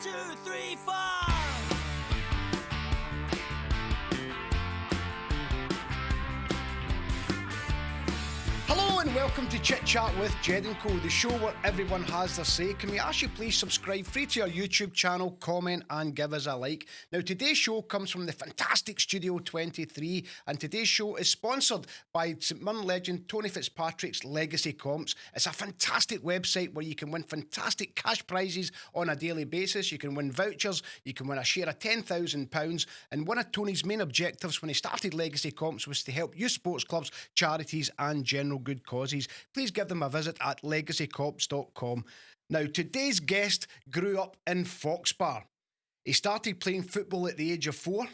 2, 3, 4. Hello and welcome to Chit Chat with Jed & Co, the show where everyone has their say. Can we ask you please subscribe free to our YouTube channel, comment and give us a like. Now today's show comes from the fantastic Studio 23 and today's show is sponsored by St Mirren legend Tony Fitzpatrick's Legacy Comps. It's a fantastic website where you can win fantastic cash prizes on a daily basis. You can win vouchers, you can win a share of £10,000, and one of Tony's main objectives when he started Legacy Comps was to help youth sports clubs, charities and general good causes. Please give them a visit at legacycorps.com. Now, today's guest grew up in Foxbar. He started playing football at the age of 4.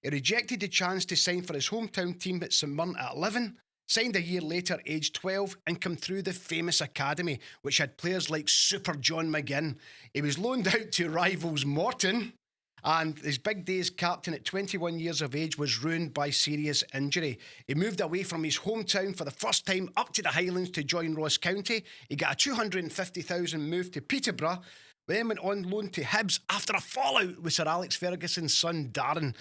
He rejected the chance to sign for his hometown team at St Mirren at 11, signed a year later, aged 12, and come through the famous academy, which had players like Super John McGinn. He was loaned out to rivals Morton, and his big day as captain at 21 years of age was ruined by serious injury. He moved away from his hometown for the first time up to the Highlands to join Ross County. He got a $250,000 move to Peterborough, then went on loan to Hibs after a fallout with Sir Alex Ferguson's son Darren.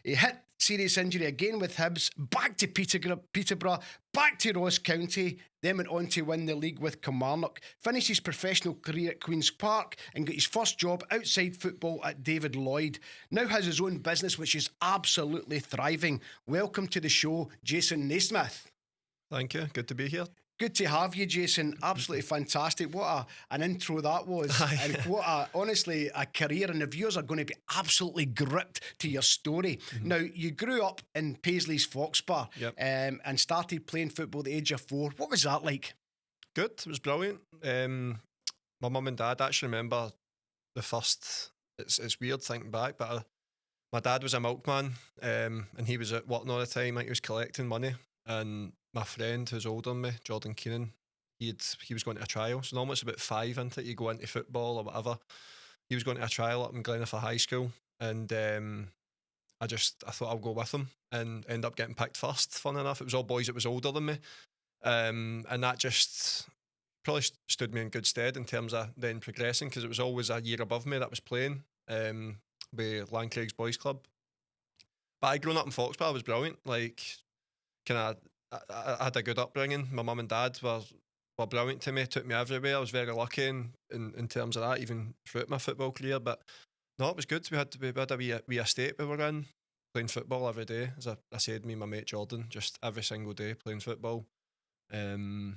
He hit serious injury again with Hibs, back to Peterborough, back to Ross County, then went on to win the league with Kilmarnock, finished his professional career at Queen's Park and got his first job outside football at David Lloyd. Now has his own business which is absolutely thriving. Welcome to the show, Jason Naismith. Thank you, good to be here. Good to have you, Jason. Absolutely fantastic. What an intro that was. And what honestly a career, and the viewers are going to be absolutely gripped to your story. Now, you grew up in Paisley's Foxbar. Yep. And started playing football at the age of 4. What was that like? Good, it was brilliant. My mum and dad actually remember the first, it's weird thinking back, but my dad was a milkman and he was at working all the time, like he was collecting money, and my friend who's older than me, Jordan Keenan, he was going to a trial. So normally it's about 5 into it, you go into football or whatever. He was going to a trial up in Glenaffer High School, and I thought I'll go with him and end up getting picked first. Fun enough, it was all boys that was older than me, and that just probably stood me in good stead in terms of then progressing, because it was always a year above me that was playing with Lancraig's Boys Club. But I grown up in Foxbar was brilliant. Like, I had a good upbringing. My mum and dad were brilliant to me, took me everywhere. I was very lucky in terms of that, even throughout my football career. But no, it was good. We had a wee estate we were in, playing football every day. As I said, me and my mate Jordan, just every single day playing football. And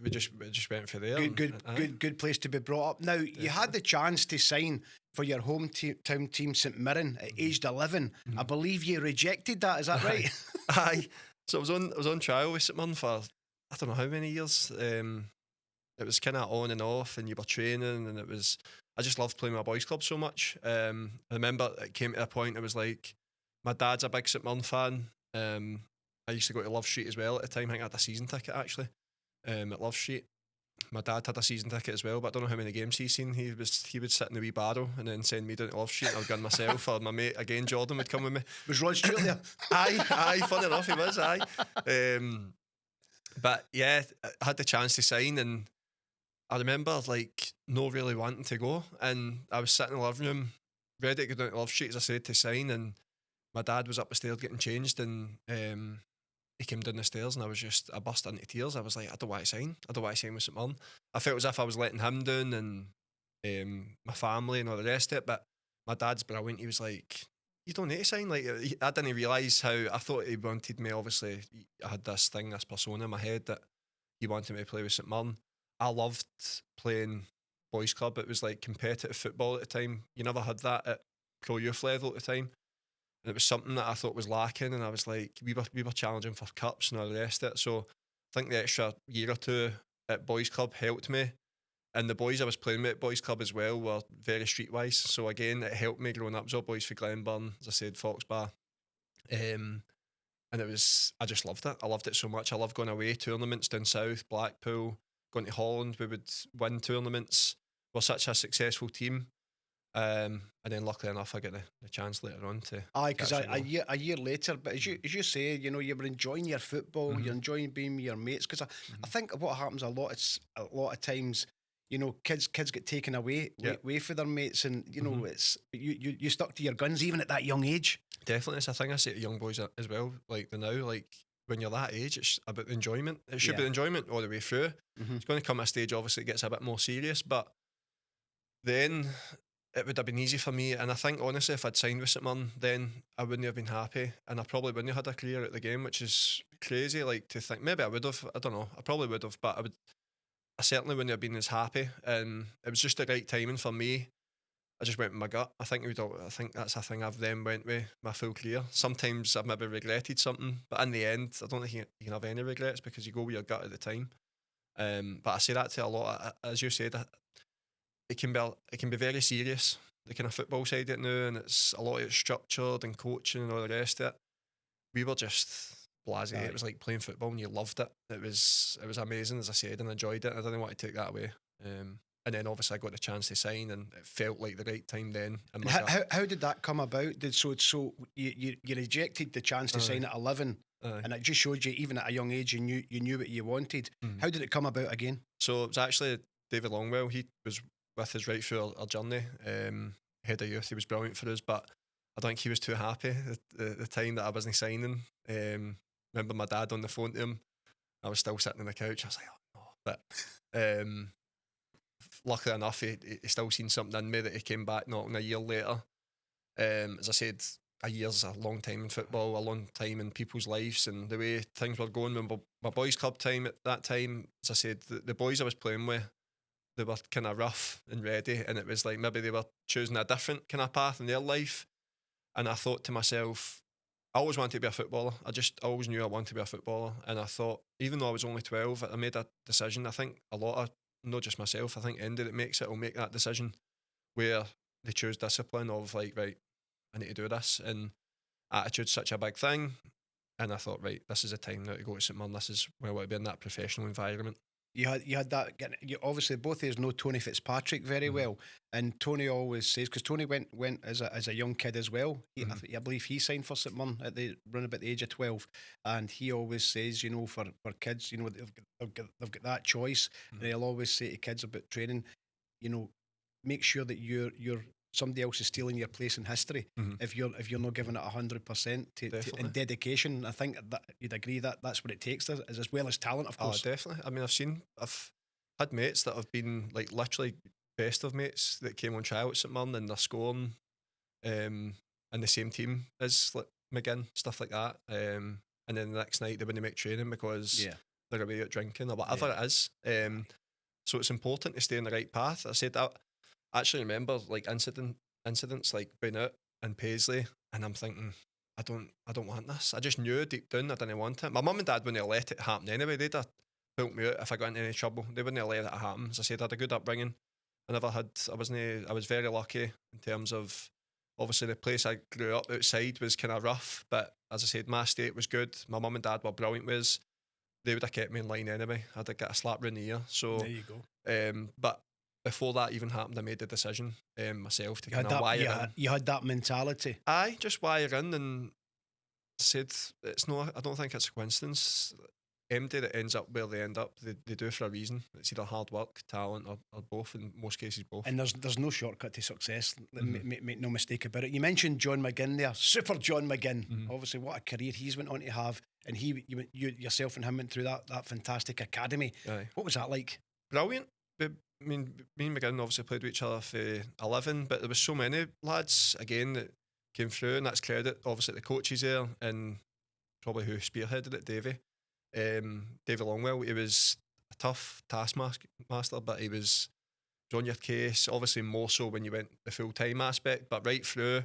we just went for there. Good place to be brought up. Now, you had the chance to sign for your hometown team, St Mirren, at aged 11. I believe you rejected that. Is that right? Aye. So I was on trial with St Mirren for I don't know how many years. It was kind of on and off, and you were training, and I just loved playing my boys' club so much. I remember it came to a point. It was like my dad's a big St Mirren fan. I used to go to Love Street as well at the time. I think I had a season ticket actually. At Love Street. My dad had a season ticket as well, but I don't know how many games he's seen. He would sit in the wee barrow and then send me down to Love Street, and I would go myself, or my mate again Jordan would come with me. Was Rod Stewart there? Aye, fun enough he was, aye. But yeah, I had the chance to sign, and I remember like not really wanting to go, and I was sitting in the living room ready to go down to Love Street, as I said, to sign, and my dad was up the stairs getting changed, and he came down the stairs, and I burst into tears. I was like, I don't want to sign with St Mirren. I felt as if I was letting him down, and my family and all the rest of it. But my dad's brilliant. He was like, you don't need to sign. Like, I didn't realise how, I thought he wanted me, obviously, I had this persona in my head that he wanted me to play with St Mirren. I loved playing boys club. It was like competitive football at the time. You never had that at pro youth level at the time. And it was something that I thought was lacking, and I was like, we were challenging for cups and all the rest of it. So I think the extra year or two at boys club helped me, and the boys I was playing with at boys club as well were very streetwise. So again, it helped me growing up. It was all boys for Glenburn, as I said, Foxbar, and I just loved it. I loved it so much. I loved going away tournaments down south, Blackpool, going to Holland. We would win tournaments. We're such a successful team. And then luckily enough I get the chance later on to because a year later, but as you say, you know, you were enjoying your football, you're enjoying being with your mates, because I think what happens a lot of times, you know, kids get taken away Yeah. away for their mates, and you know, it's you stuck to your guns even at that young age. Definitely, it's a thing I say to young boys as well. Like the now, like when you're that age, it's about enjoyment. It should be Yeah. enjoyment all the way through. Mhm. It's going to come a stage, obviously, it gets a bit more serious, but then it would have been easy for me. And I think honestly, if I'd signed with St Mirren, then I wouldn't have been happy, and I probably wouldn't have had a career at the game, which is crazy. Like to think, maybe I would have. I don't know. I probably would have, but I certainly wouldn't have been as happy. And it was just the right timing for me. I just went with my gut. I think that's a thing I've then went with my full career. Sometimes I've maybe regretted something, but in the end, I don't think you can have any regrets because you go with your gut at the time. But I say that to a lot. As you said, it can be very serious. The kind of football side of it now, and it's a lot of it's structured and coaching and all the rest of it. We were just blasé. Aye. It was like playing football, and you loved it. It was amazing, as I said, and I enjoyed it. I didn't want to take that away. And then obviously I got the chance to sign, and it felt like the right time then. And And how did that come about? So you rejected the chance to sign at 11, Aye. and it just showed you even at a young age you knew what you wanted. How did it come about again? So it was actually David Longwell. He was with us right through our journey. Head of youth, he was brilliant for us, but I think he was too happy at the time that I wasn't signing. Remember my dad on the phone to him. I was still sitting on the couch. I was like, oh no. But luckily enough, he still seen something in me that he came back knocking a year later. As I said, a year's a long time in football, a long time in people's lives, and the way things were going when my boys' club time at that time, as I said, the boys I was playing with, they were kind of rough and ready, and it was like maybe they were choosing a different kind of path in their life. And I thought to myself, I always wanted to be a footballer. I always knew I wanted to be a footballer. And I thought, even though I was only 12, I made a decision. I think a lot of, not just myself, I think Andy that makes it will make that decision where they choose discipline of like, right, I need to do this. And attitude's such a big thing. And I thought, right, this is the time now to go to St Mirren. This is where I want to be in that professional environment. You had that. You obviously both of us know Tony Fitzpatrick very well, and Tony always says, because Tony went as a young kid as well. I believe he signed for St Mirren at around about the age of 12, and he always says, you know, for kids, you know, they've got that choice, and he'll always say to kids about training, you know, make sure that you're somebody else is stealing your place in history if you're not giving it 100% in dedication. I think that you'd agree that that's what it takes, as well as talent, of course. Oh, definitely. I mean, I've had mates that have been like literally best of mates that came on trial at St Mirren, and they're scoring in the same team as like McGinn, stuff like that. And then the next night they wouldn't make training because they're away out drinking or whatever it is. So it's important to stay on the right path. I said that. I actually remember like incidents like being out in Paisley, and I'm thinking, I don't want this. I just knew deep down I didn't want it. My mum and dad wouldn't have let it happen anyway. They'd have pulled me out if I got into any trouble. They wouldn't have let it happen. As I said, I had a good upbringing. I was very lucky in terms of, obviously the place I grew up outside was kind of rough, but as I said, my estate was good. My mum and dad were brilliant with us. They would have kept me in line anyway. I'd have got a slap round the ear. So There you go. But before that even happened, I made the decision myself to You had kind of wire in. that. You had that mentality. Aye, just wire in, and said it's no. I don't think it's a coincidence. MD that ends up where they end up, they do for a reason. It's either hard work, talent, or both. In most cases, both. And there's no shortcut to success. Make no mistake about it. You mentioned John McGinn there, Super John McGinn. Obviously, what a career he's went on to have, and you yourself and him went through that fantastic academy. Aye. What was that like? Brilliant. I mean, me and McGinn obviously played with each other for 11, but there was so many lads again that came through, and that's credit obviously the coaches there, and probably who spearheaded it, Davy. David Longwell, he was a tough taskmaster, but he was on your case, obviously more so when you went the full-time aspect, but right through,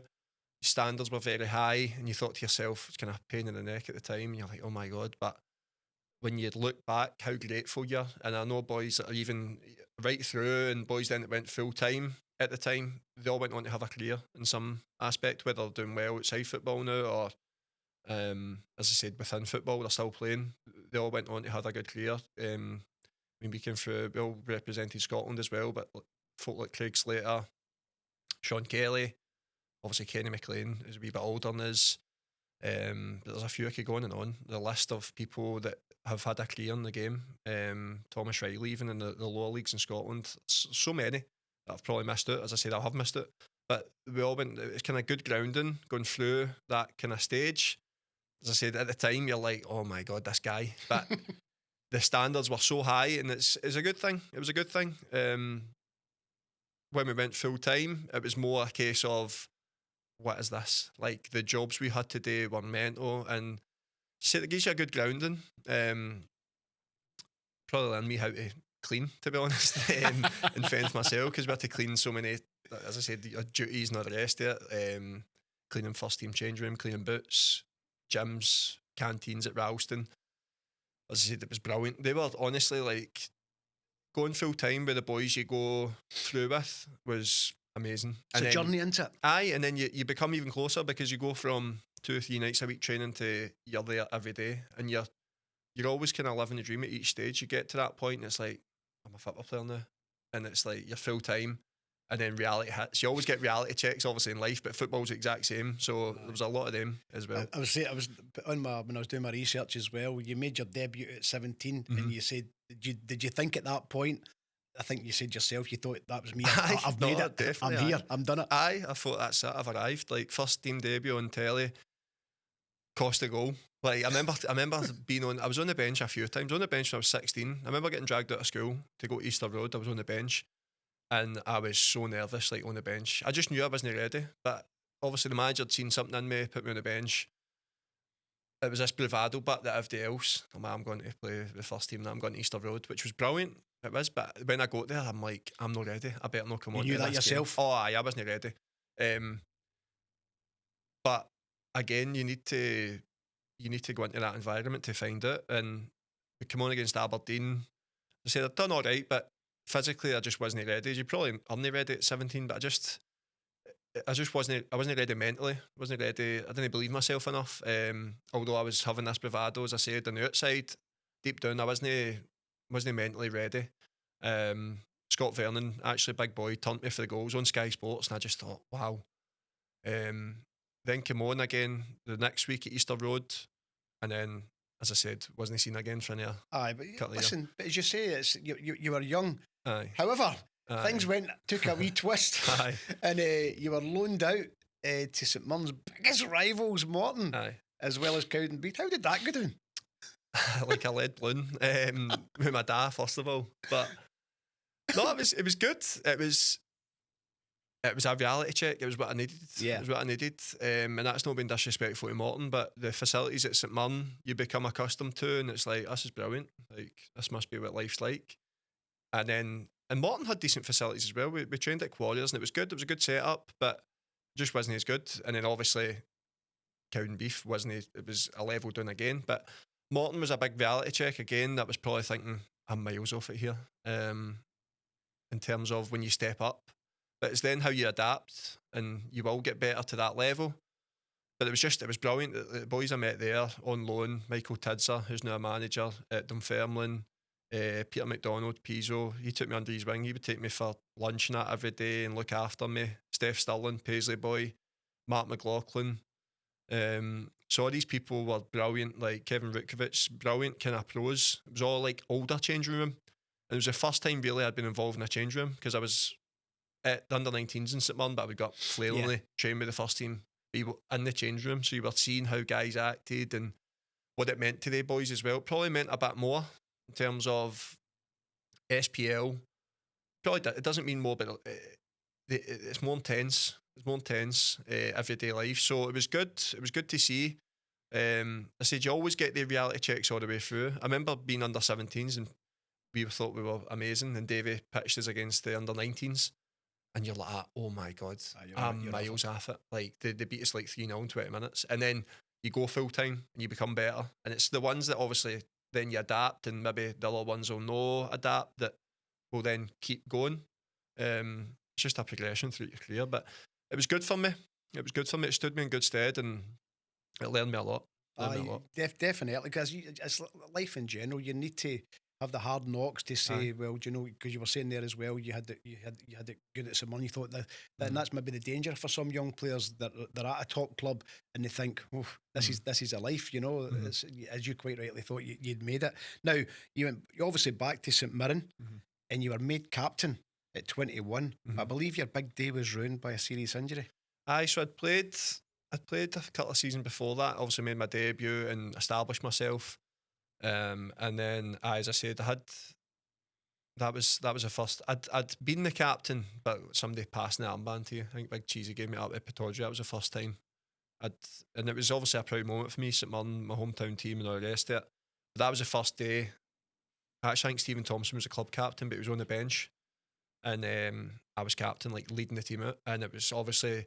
standards were very high, and you thought to yourself, it's kind of a pain in the neck at the time, and you're like, oh my God, but when you look back, how grateful you are. And I know boys that are even right through, and boys then that went full-time at the time, they all went on to have a career in some aspect, whether they're doing well outside football now or as I said, within football, they're still playing. They all went on to have a good career. When we came through, we all represented Scotland as well, but folk like Craig Slater, Sean Kelly, obviously Kenny McLean is a wee bit older than us. But there's a few I could go on and on. The list of people that have had a career in the game. Thomas Riley, even in the lower leagues in Scotland. So many that I've probably missed out. As I said, I have missed it. But we all went, it's kind of good grounding going through that kind of stage. As I said, at the time, you're like, oh my God, this guy. But the standards were so high, and it's a good thing. It was a good thing. When we went full time, it was more a case of, what is this? Like, the jobs we had to do were mental, and so it gives you a good grounding. Probably learned me how to clean, to be honest, and fend myself, because we had to clean so many, as I said, your duties and all the rest of it. Cleaning first team change room, cleaning boots, gyms, canteens at Ralston. As I said, it was brilliant. They were honestly like, going full time with the boys you go through with was amazing. It's a journey, isn't it? Aye, and then you become even closer, because you go from 2 or 3 nights a week training to you're there every day, and you're always kind of living the dream at each stage. You get to that point and it's like, I'm a football player now, and it's like you're full time, and then reality hits. You always get reality checks obviously in life, but football's the exact same, so there was a lot of them as well. I was when I was doing my research as well. You made your debut at 17, and you said, did you think at that point, I think you said yourself, you thought that was me. I've made it. Definitely, I'm here. I'm done it. I thought that's it. I've arrived. Like, first team debut on telly, cost a goal. Like, I remember being on. I was on the bench a few times. On the bench when I was 16. I remember getting dragged out of school to go to Easter Road. I was on the bench, and I was so nervous, like, on the bench. I just knew I wasn't ready. But obviously the manager had seen something in me, put me on the bench. It was this bravado bit that everybody else, I'm going to play the first team, and I'm going to Easter Road, which was brilliant. It was, but when I got there, I'm like, I'm not ready. I better not come on. You knew that yourself? Game. Oh, aye, I wasn't ready. But again, you need to go into that environment to find it. And we come on against Aberdeen. I said I'd done all right, but physically I just wasn't ready. You probably aren't ready at 17, but I just wasn't ready mentally. Wasn't ready. I didn't believe myself enough. Although I was having this bravado, as I said, on the outside, deep down I wasn't mentally ready. Scott Vernon, actually big boy, turned me for the goals on Sky Sports, and I just thought, wow. Then came on again the next week at Easter Road, and then, as I said, wasn't seen again for another. Aye, but listen, but as you say, it's you were young. Aye. However, things took a wee twist. Aye. And you were loaned out to St Mirren's biggest rivals, Morton. Aye. As well as Cowdenbeath. How did that go down? Like a lead balloon with my dad, first of all. But no, it was good. It was a reality check. It was what I needed. Yeah. It was what I needed. And that's not being disrespectful to Morton, but the facilities at St Mirren you become accustomed to, and it's like, this is brilliant. Like, this must be what life's like. And Morton had decent facilities as well. We trained at Quarriers, and it was good. It was a good setup, but it just wasn't as good. And then obviously Cowdenbeath wasn't. It was a level down again. But Morton was a big reality check again. That was probably thinking, I'm miles off it here. In terms of when you step up. But it's then how you adapt, and you will get better to that level. But it was brilliant. The boys I met there on loan, Michael Tidser, who's now a manager at Dunfermline, Peter McDonald, Pizzo, he took me under his wing. He would take me for lunch and that every day and look after me. Steph Stirling, Paisley Boy, Mark McLaughlin. So all these people were brilliant, like Kevin Rutkovich, brilliant kind of pros. It was all like older changing room. And it was the first time really I'd been involved in a change room, because I was at the under-19s in St Mirren, but I would got flailingly trained with the first team. You were in the change room, so you were seeing how guys acted and what it meant to the boys as well. It probably meant a bit more in terms of SPL. Probably it doesn't mean more, but it's more intense. It's more intense everyday life. So it was good. It was good to see. I said you always get the reality checks all the way through. I remember being under 17s and we thought we were amazing, and Davey pitched us against the under 19s. And you're like, oh my God, I'm miles off it. Like, they beat us like 3-0 in 20 minutes. And then you go full time and you become better. And it's the ones that obviously then you adapt, and maybe the other ones will no adapt, that will then keep going. It's just a progression through your career. But it was good for me. It stood me in good stead, and it learned me a lot. Definitely, because it's life in general. You need to have the hard knocks to say, Aye. well, do you know, because you were saying there as well, you had it good at St Mirren. You thought that, and that's maybe the danger for some young players that they're at a top club and they think, oh, this is a life, you know. It's, as you quite rightly thought, you'd made it. Now you went obviously back to St Mirren, and you were made captain at 21. I believe your big day was ruined by a serious injury. Aye, so I'd played a couple of seasons before that. Obviously made my debut and established myself. And then, as I said, that was the first. I'd been the captain, but somebody passing the armband to you. I think Big Cheesy gave me up at Peterborough. That was the first time. And it was obviously a proud moment for me, St Mirren, my hometown team, and all the rest of it. But that was the first day. Actually, I think Stephen Thompson was the club captain, but he was on the bench, and I was captain, like leading the team out. And it was obviously,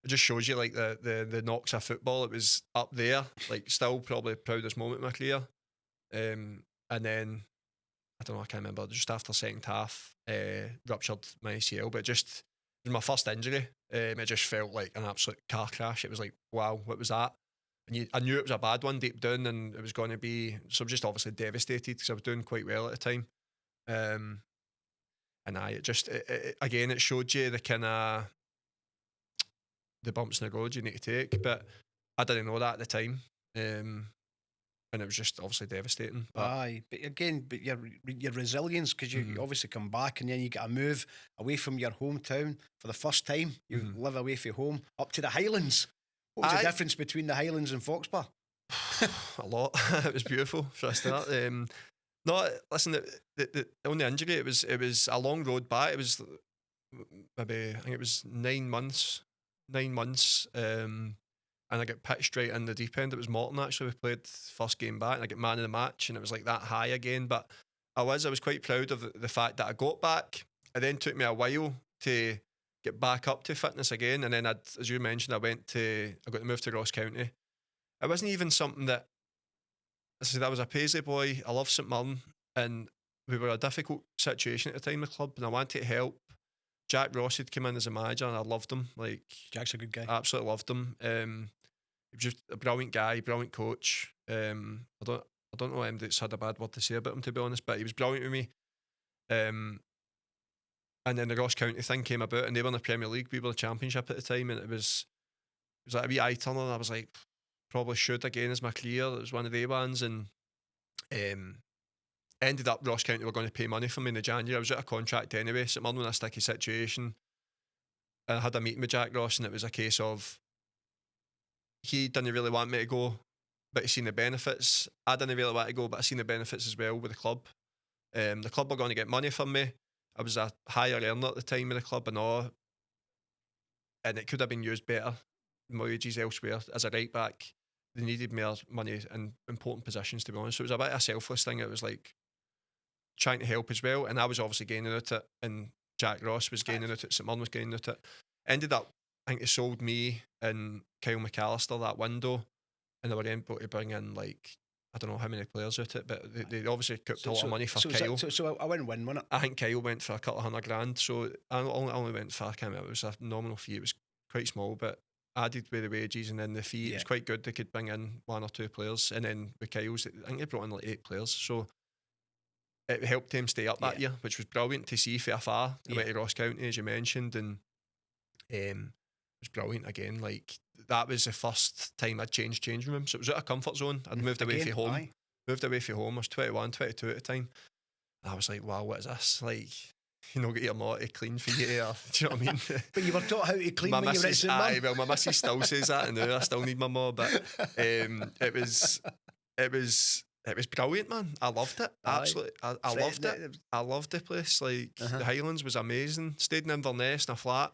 it just shows you like the knocks of football. It was up there, like still probably the proudest moment in my career. And then I don't know, I can't remember, just after second half, ruptured my ACL, but just it was my first injury. It just felt like an absolute car crash. It was like, wow, what was that? And I knew it was a bad one deep down, and it was going to be, so I'm just obviously devastated because I was doing quite well at the time. And again, it showed you the kind of the bumps in the road you need to take, but I didn't know that at the time. And it was just obviously devastating. Aye, but again, your resilience, because you obviously come back and then you get a move away from your hometown for the first time. You live away from home up to the Highlands. What was the difference between the Highlands and Foxbar? A lot. It was beautiful for a start. No, listen, the only injury, it was a long road back. It was maybe, I think it was 9 months. And I got pitched straight in the deep end. It was Morton, actually. We played first game back, and I got man of the match, and it was like that high again. But I was quite proud of the fact that I got back. It then took me a while to get back up to fitness again, and then as you mentioned, I got to move to Ross County. It wasn't even something that, I was a Paisley boy. I love St Mirren, and we were in a difficult situation at the time, the club, and I wanted to help. Jack Ross had come in as a manager, and I loved him. Like, Jack's a good guy. Absolutely loved him. He was just a brilliant guy, brilliant coach. I don't know him that's had a bad word to say about him, to be honest, but he was brilliant with me. And then the Ross County thing came about, and they were in the Premier League. We were in the Championship at the time, and it was like a wee eye turner. And I was like, probably should again as my career. It was one of the ones, and ended up Ross County were going to pay money for me in the January. I was out of contract anyway. St Mirren was in a sticky situation. I had a meeting with Jack Ross, and it was a case of he didn't really want me to go, but he seen the benefits. I didn't really want to go, but I seen the benefits as well with the club. The club were going to get money from me. I was a higher earner at the time with the club and all, and it could have been used better, my wages elsewhere. As a right back, they needed more money in important positions, to be honest. So it was a bit of a selfless thing. It was like trying to help as well, and I was obviously gaining out it, and Jack Ross was gaining out it, St Mirren was gaining out it. Ended up, I think they sold me and Kyle McAllister that window, and they were able to bring in, like, I don't know how many players out it, but they obviously cooked a lot of money for Kyle. So I win, wasn't it? I think Kyle went for a couple of $100,000, so I only went for, I can't remember, it was a nominal fee. It was quite small, but added with the wages and then the fee, it was quite good. They could bring in 1 or 2 players, and then with Kyle's, I think they brought in like 8 players, so it helped him stay up that year, which was brilliant to see from afar. They went to Ross County, as you mentioned, and it was brilliant again. Like, that was the first time I'd changed changing rooms. So it was out of comfort zone. I'd moved away from home. I was 21, 22 at the time. And I was like, wow, what is this? Like, get your mother to clean for you. Do you know what I mean? But you were taught how to clean when you were at St Mirren. Well, my missus still says that, and I still need my mum. But it was brilliant, man. I loved it. Absolutely. I loved it. I loved the place. Like, the Highlands was amazing. Stayed in Inverness in a flat.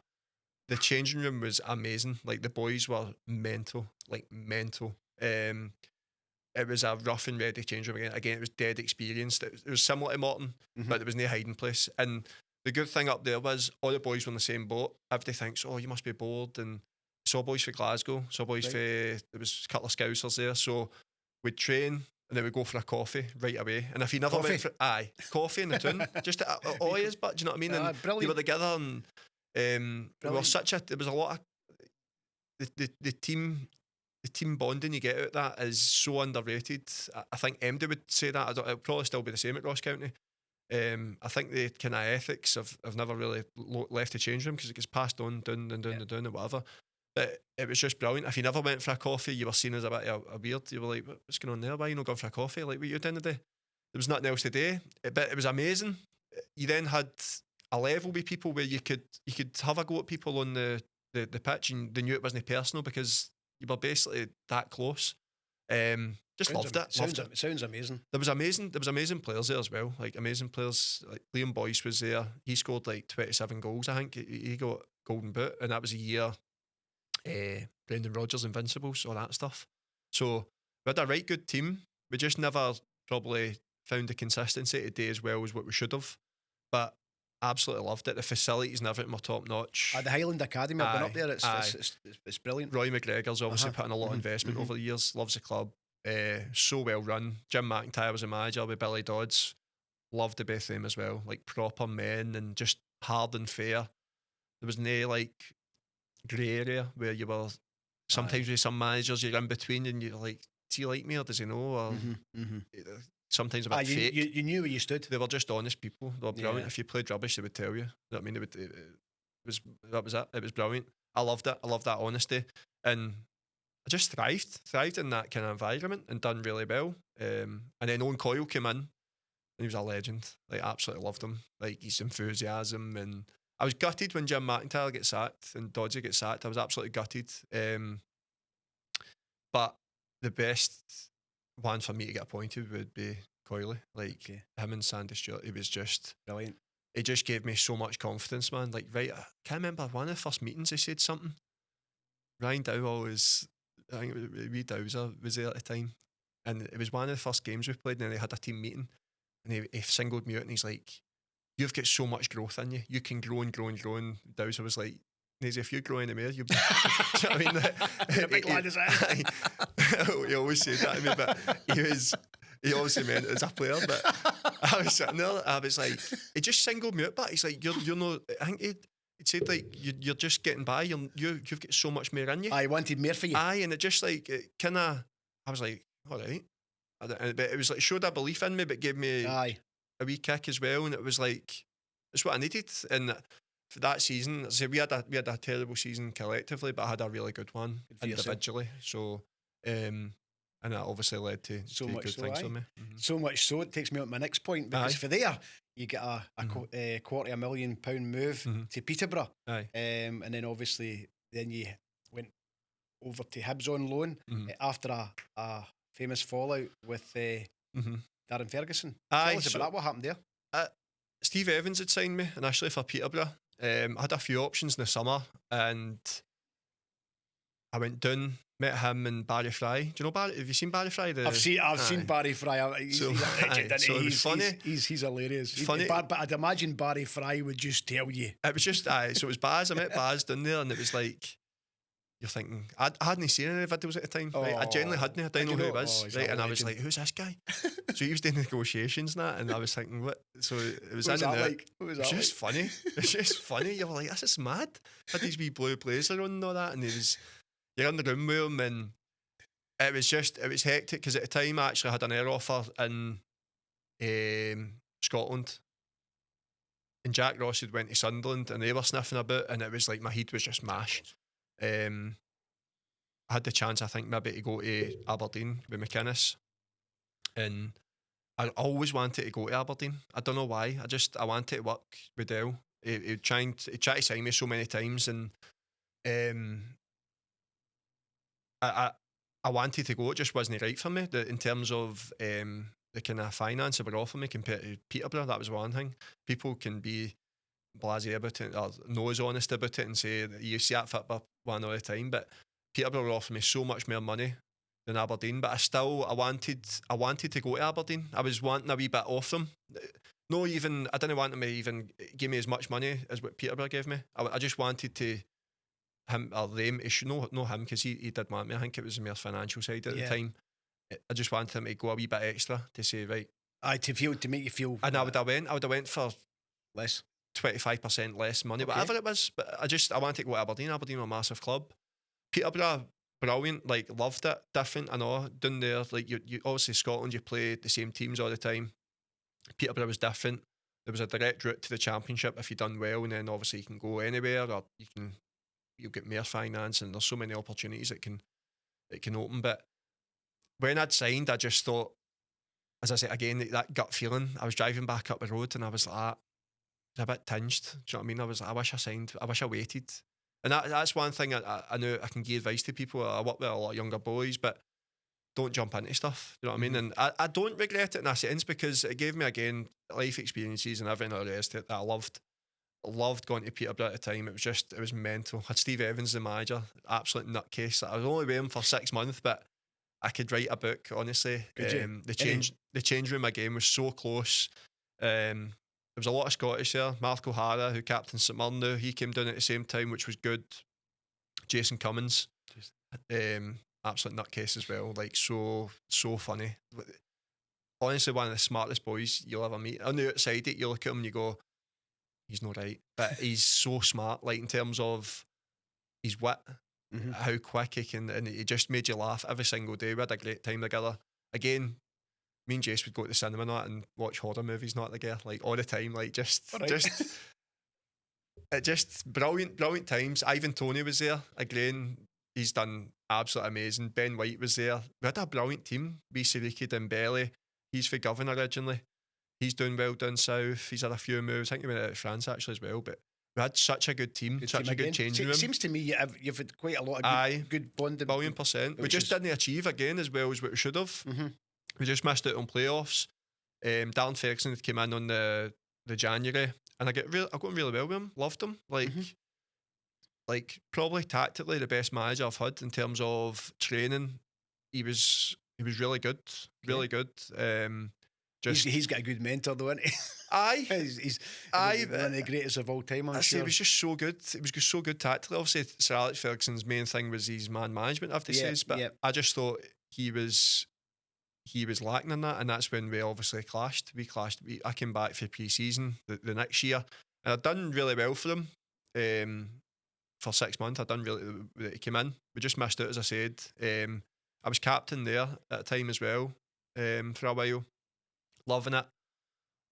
The changing room was amazing. Like, the boys were mental. Like, mental. It was a rough and ready change room again. Again, it was dead experienced. It was similar to Morton, but there was no hiding place. And the good thing up there was all the boys were in the same boat. Everybody thinks, oh, you must be bored. And saw boys for Glasgow, saw boys for, there was a couple of Scousers there. So we'd train, and then we'd go for a coffee right away. And if you never went for, coffee in the tune, just always, but do you know what I mean? And we were together, and we were there was a lot of, the team the team bonding you get out of that is so underrated. I think MD would say that. It'll probably still be the same at Ross County. I think the kind of ethics have never really left the change room because it gets passed on down and down and down and whatever. But it was just brilliant. If you never went for a coffee, you were seen as a bit of a weird. You were like, what's going on there? Why are you not going for a coffee? Like, what you doing today? There was nothing else to do. But it was amazing. You then had a level with people where you could have a go at people on the pitch and they knew it wasn't personal because you were basically that close. Loved it. Sounds amazing. There was amazing players there as well. Like amazing players. Like Liam Boyce was there. He scored like 27 goals. I think he got Golden Boot, and that was a year. Brendan Rodgers Invincibles, all that stuff. So we had a right good team. We just never probably found the consistency to do as well as what we should have. But absolutely loved it. The facilities and everything were top notch. At the Highland Academy, I've been up there. It's brilliant. Roy McGregor's obviously put in a lot of investment over the years. Loves the club. So well run. Jim McIntyre was a manager with Billy Dodds. Loved the both of them as well. Like proper men and just hard and fair. There was no like grey area where you were sometimes with some managers you're in between and you're like, do you like me or does he know? Or sometimes a bit fake. You knew where you stood. They were just honest people. They were brilliant. Yeah. If you played rubbish, they would tell you. You know what I mean? That was it. It was brilliant. I loved it. I loved that honesty. And I just thrived in that kind of environment and done really well. And then Owen Coyle came in and he was a legend. Like, absolutely loved him. Like, his enthusiasm. And I was gutted when Jim McIntyre gets sacked and Dodgy gets sacked. I was absolutely gutted. But the best one for me to get appointed would be Coyley. Like, him and Sandy Stewart, it was just brilliant. It just gave me so much confidence, man. Like, right, I can't remember one of the first meetings he said something. Ryan Dowell was, I think it was wee Dowser was there at the time. And it was one of the first games we played, and then they had a team meeting. And he singled me out, and he's like, you've got so much growth in you. You can grow and grow and grow. And Dowser was like, Nazy, if you grow any more, you'll be... Do you know what I mean? You're a big lad, is that? He always said that to me, but he obviously meant it as a player. But I was sitting there, I was like, he just singled me out, but he's like, you're not... I think he said, like, you're just getting by. You've got so much more in you. I wanted more for you. Aye, and it just like, it kind of... I was like, all right. But it was like, showed a belief in me, but gave me a wee kick as well. And it was like, it's what I needed. And for that season, so we had a terrible season collectively, but I had a really good one individually. So, and that obviously led to so good much things so, for me. So much so, it takes me on my next point, because for there, you get a £250,000 move to Peterborough. And then obviously, then you went over to Hibs on loan after a famous fallout with Darren Ferguson. Tell us about that, what happened there? Steve Evans had signed me initially for Peterborough. I had a few options in the summer, and I went down, met him and Barry Fry. Do you know Barry? Have you seen Barry Fry? I've seen Barry Fry. He's a legend, so it was funny. He's hilarious. Funny. But I'd imagine Barry Fry would just tell you. It was just so it was Baz. I met Baz down there, and it was like, you're thinking, I hadn't seen any videos at the time. Right? I genuinely hadn't. I didn't know who he was. Right? And I was like, who's this guy? So he was doing negotiations and that, and I was thinking, what? So it was in and out. It was just funny. It's just funny. You were like, this is mad. Had these wee blue blazer on and all that, and you're in the room with him, and it was hectic because at the time I actually had an air offer in Scotland. And Jack Ross had went to Sunderland and they were sniffing about, and it was like my head was just mash. I had the chance, I think, maybe to go to Aberdeen with McInnes, and I always wanted to go to Aberdeen. I don't know why. I wanted to work with Dell. He tried to sign me so many times, and I wanted to go. It just wasn't right for me in terms of the kind of finance they were offering me compared to Peterborough. That was one thing. People can be blasé about it, or nose honest about it, and say that you see that fit up one all the time, but Peterborough were offering me so much more money than Aberdeen. But I wanted to go to Aberdeen. I was wanting a wee bit off them. I didn't want them to even give me as much money as what Peterborough gave me. I just wanted to him or them issue, no him, because he did want me. I think it was the more financial side at the time. I just wanted him to go a wee bit extra to say, right, to make you feel. And I would have went for less. 25% less money, whatever it was. But I wanted to go to Aberdeen. Aberdeen were a massive club. Peterborough brilliant. Like, loved it. Different, I know. Down there, like, you obviously Scotland, you play the same teams all the time. Peterborough was different. There was a direct route to the Championship if you done well, and then obviously you can go anywhere, or you'll get more finance, and there's so many opportunities it can open. But when I'd signed, I just thought, as I said again, that gut feeling. I was driving back up the road, and I was like, a bit tinged. Do you know what I mean? I was like, I wish I signed. I wish I waited. And that's one thing I know I can give advice to people. I work with a lot of younger boys, but don't jump into stuff. You know what I mean? And I don't regret it in a sense, because it gave me, again, life experiences and everything the rest of it that I loved. I loved going to Peterborough at the time. It was mental. I had Steve Evans, the manager, absolute nutcase. I was only with him for 6 months, but I could write a book, honestly. The change room again was so close. There was a lot of Scottish there. Mark O'Hara, who captained St Mirren now, he came down at the same time, which was good. Jason Cummins, absolute nutcase as well. Like, so funny. Honestly, one of the smartest boys you'll ever meet. On the outside, you look at him and you go, he's not right, but he's so smart. Like, in terms of his wit, how quick he can, and he just made you laugh every single day. We had a great time together. Again, me and Jace would go to the cinema and watch horror movies, not together, like, all the time. Like, just brilliant times. Ivan Toney was there again. He's done absolutely amazing. Ben White was there. We had a brilliant team. Siriki Dembele, he's for Govan originally. He's doing well down south. He's had a few moves. I think he went out of France actually as well. But we had such a good team, such a good changing room. It seems to me you've had quite a lot of good bonding. $1,000,000,000. We just didn't achieve again as well as what we should have. We just missed out on playoffs. Darren Ferguson had came in on the January, and I got on really well with him. Loved him. Like probably tactically the best manager I've had in terms of training. He was really good, really good. He's got a good mentor though, isn't he? Aye, he's one of the greatest of all time. I'm sure. He was just so good. It was just so good tactically. Obviously, Sir Alex Ferguson's main thing was his man management, I have to say. But I just thought he was lacking in that, and that's when we obviously clashed. I came back for pre-season the next year, and I'd done really well for him. For 6 months, I'd done really. He came in. We just missed out, as I said. I was captain there at the time as well, for a while, loving it.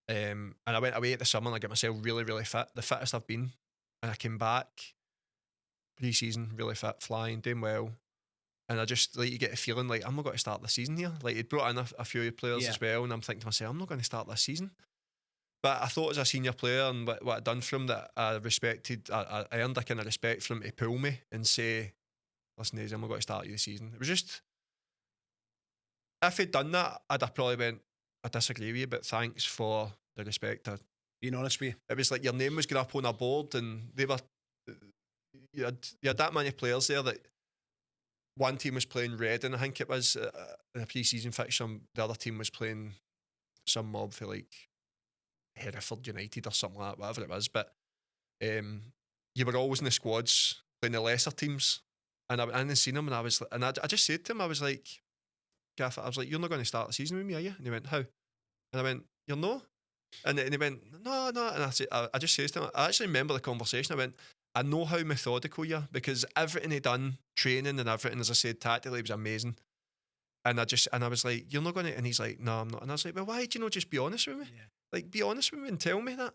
And I went away at the summer and I got myself really, really fit, the fittest I've been. And I came back pre-season, really fit, flying, doing well. And I just, like, you get a feeling like, I'm not going to start the season here. Like, he'd brought in a few players as well, and I'm thinking to myself, I'm not going to start this season. But I thought as a senior player and what I'd done for him, that I respected, I earned a kind of respect for him to pull me and say, listen, Naze, I'm not going to start you the season. It was just, if he'd done that, I'd have probably went, I disagree with you, but thanks for the respect. Being honest with you. It was like your name was going up on a board, and you had that many players there that one team was playing Reading, I think it was, in a pre-season fixture. The other team was playing some mob for like Hereford United or something like that, whatever it was. But you were always in the squads playing the lesser teams, and I hadn't seen him, and I just said to him, I was like, Gaff, I was like, you're not going to start the season with me, are you? And he went, how? And I went, you're no? And he went, no. And I just said to him, I actually remember the conversation. I went, I know how methodical you are, because everything he done, training and everything, as I said, tactically, was amazing. And I was like, you're not going to, and he's like, no, I'm not. And I was like, well, why do you not just be honest with me? Yeah. Like, be honest with me and tell me that.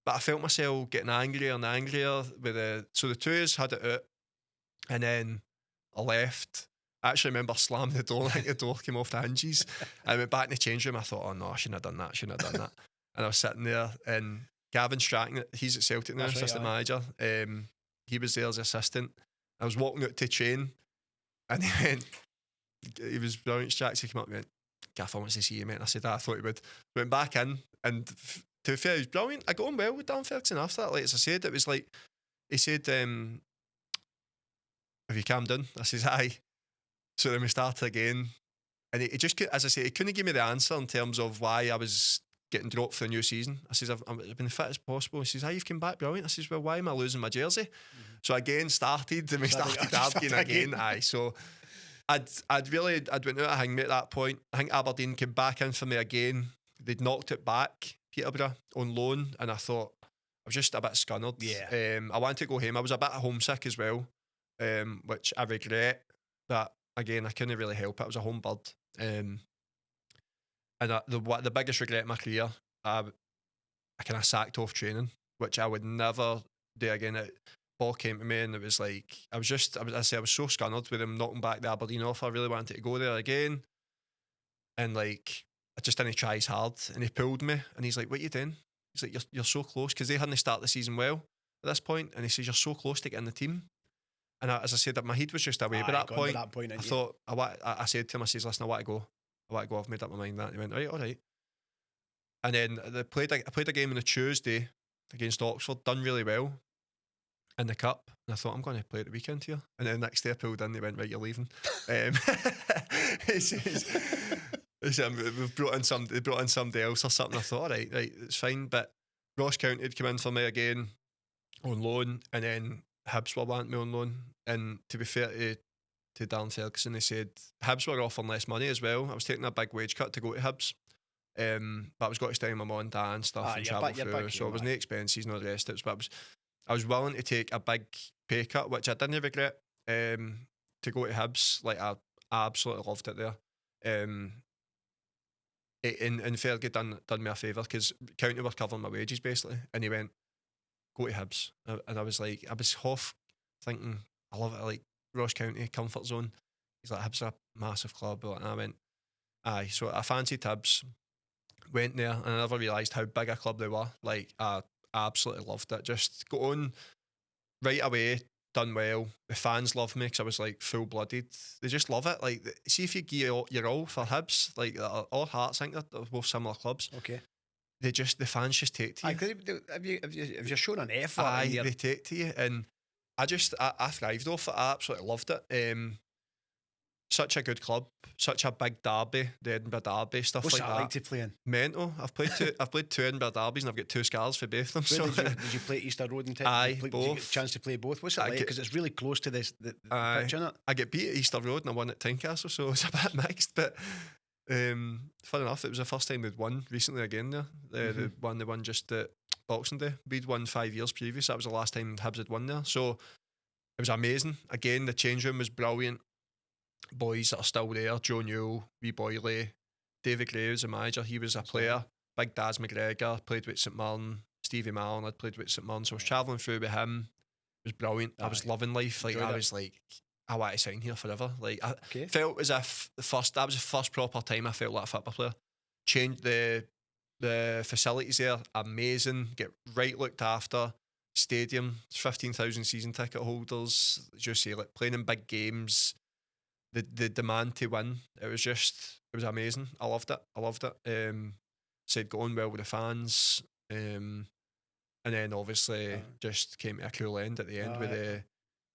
But I felt myself getting angrier and angrier so the two of us had it out, and then I left. I actually remember slamming the door. I think the door came off the hinges. I went back in the change room. I thought, oh no, I shouldn't have done that. And I was sitting there, and Gavin Stratton, he's at Celtic now, assistant manager. He was there as assistant. I was walking out to train, and he was brilliant. Stratton came up and went, Gaff, I want to see you, mate. And I said, I thought he would. Went back in, and to be fair, he was brilliant. I got on well with Dan Ferguson after that. Like, as I said, it was like, he said, have you calmed down? I says, aye. So then we started again, and he just, as I say, he couldn't give me the answer in terms of why I was getting dropped for the new season. I says, I've been as fit as possible. He says, you've come back brilliant. I says, well, why am I losing my jersey? So again, started arguing again. Aye, so I'd went out of hanging at that point. I think Aberdeen came back in for me again. They'd knocked it back, Peterborough, on loan, and I thought, I was just a bit scunnered. Yeah. I wanted to go home. I was a bit homesick as well, which I regret. but again, I couldn't really help it. I was a home bird. And the biggest regret in my career, I kind of sacked off training, which I would never do again. Ball came to me and it was like, I was so scunnered with him knocking back the Aberdeen offer. I really wanted to go there again. And like, I just didn't try as hard. And he pulled me and he's like, what are you doing? He's like, you're so close. Because they hadn't started the season well at this point. And he says, you're so close to getting the team. And as I said, that my head was just away by that point. I thought, I said to him, I says, listen, I want to go. I've made up my mind that. And he went, right, all right. And then I played a game on a Tuesday against Oxford, done really well in the cup. And I thought, I'm going to play at the weekend here. And then the next day I pulled in, they went, right, you're leaving. He said, they brought in somebody else or something. I thought, all right, it's fine. But Ross County had come in for me again on loan, and then Hibs were wanting me on loan. And to be fair to Darren Ferguson, they said Hibs were offering less money as well. I was taking a big wage cut to go to Hibs. But I was got to stay with my mum and dad and stuff and travel through, so it was no expenses, no the rest of it. But I was willing to take a big pay cut, which I didn't regret, to go to Hibs. Like, I absolutely loved it there. And Fergie done me a favour, because County were covering my wages basically, and he went, go to Hibs. And I was half thinking, I love it, like Ross County, comfort zone. He's like, Hibs are a massive club. And I went, aye. So I fancied Hibs, went there, and I never realised how big a club they were. Like, I absolutely loved it. Just got on right away, done well. The fans love me because I was like full-blooded. They just love it. Like, see if you give your all for Hibs, like all Hearts, I think they're both similar clubs. Okay. The fans just take to you. Have you shown an effort? Aye, they take to you, and I thrived off it. I absolutely loved it. Such a good club, such a big derby, the Edinburgh Derby, stuff What's like that that. like to play in? Mental. I've played two Edinburgh derbies, and I've got two scars for both of them. Did you play Easter Road and Aye, both. Did you get a chance to play both? What's it like? Because it's really close to the pitch, isn't it? I get beat at Easter Road and I won at Tynecastle, so it's a bit mixed. But fun enough, it was the first time we'd won recently again there. They won just at Boxing Day. We'd won 5 years previous. That was the last time Hibs had won there. So it was amazing. Again, the change room was brilliant. Boys that are still there, Joe Newell, Wee Boyley, David Graves, the manager, he was a player. Big Daz McGregor, played with St Mirren. Stevie Mallon had played with St Mirren, so I was travelling through with him. It was brilliant. I was loving life. Like, I was like, I want to sign here forever. Like, I felt as if that was the first proper time I felt like a football player. Changed the facilities there, amazing, get right looked after. Stadium, 15,000 season ticket holders, as you say, like playing in big games. The demand to win, it was amazing. I loved it. Said going well with the fans, and then obviously just came to a cruel end at the end with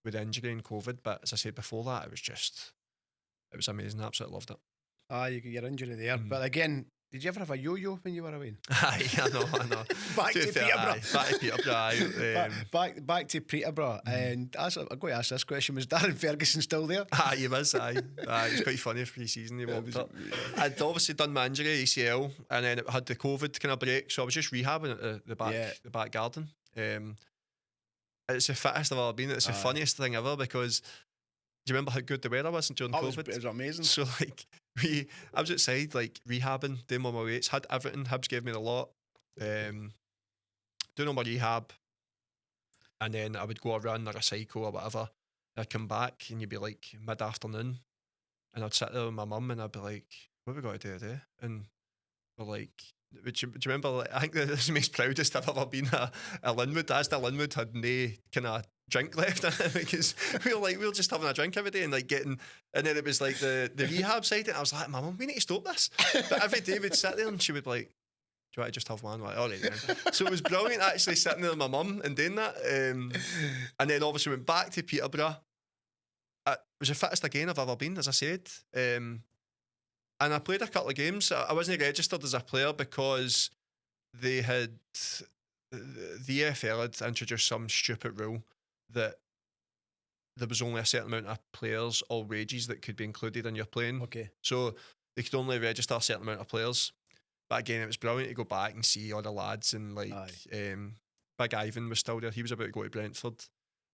the injury and COVID. But as I said before that, it was amazing. I absolutely loved it. You got your injury there, but again, did you ever have a yo-yo when you were away? Aye, I know. Back to Peterborough. Back to Peterborough. Back to Peterborough. And I'm going to ask this question: was Darren Ferguson still there? Aye, he was. Aye, it was quite funny for the season. He walked up. I'd obviously done my injury, ACL, and then it had the COVID kind of break, so I was just rehabbing at the back garden. It's the fittest I've ever been. It's the funniest thing ever, because do you remember how good the weather was during COVID? It was amazing. So like I was outside like rehabbing, doing all my weights, had everything. Hibs gave me the lot. Doing all my rehab, and then I would go a run or a cycle or whatever. I'd come back and you'd be like mid-afternoon, and I'd sit there with my mum and I'd be like, what have we got to do today? And we're like, do you remember, like, I think this is the most proudest I've ever been at Linwood. Asda Linwood had no kind of drink left because we were just having a drink every day and like getting, and then it was like the rehab side, and I was like, Mum, we need to stop this. But every day we'd sit there and she would be like, do you want to just have one? Like, all right then. So it was brilliant actually sitting there with my mum and doing that. And then obviously went back to Peterborough. It was the fittest again I've ever been, as I said. And I played a couple of games. I wasn't registered as a player because the EFL had introduced some stupid rule that there was only a certain amount of players or wages that could be included in your playing. Okay. So they could only register a certain amount of players. But again, it was brilliant to go back and see all the lads, and like Big Ivan was still there. He was about to go to Brentford.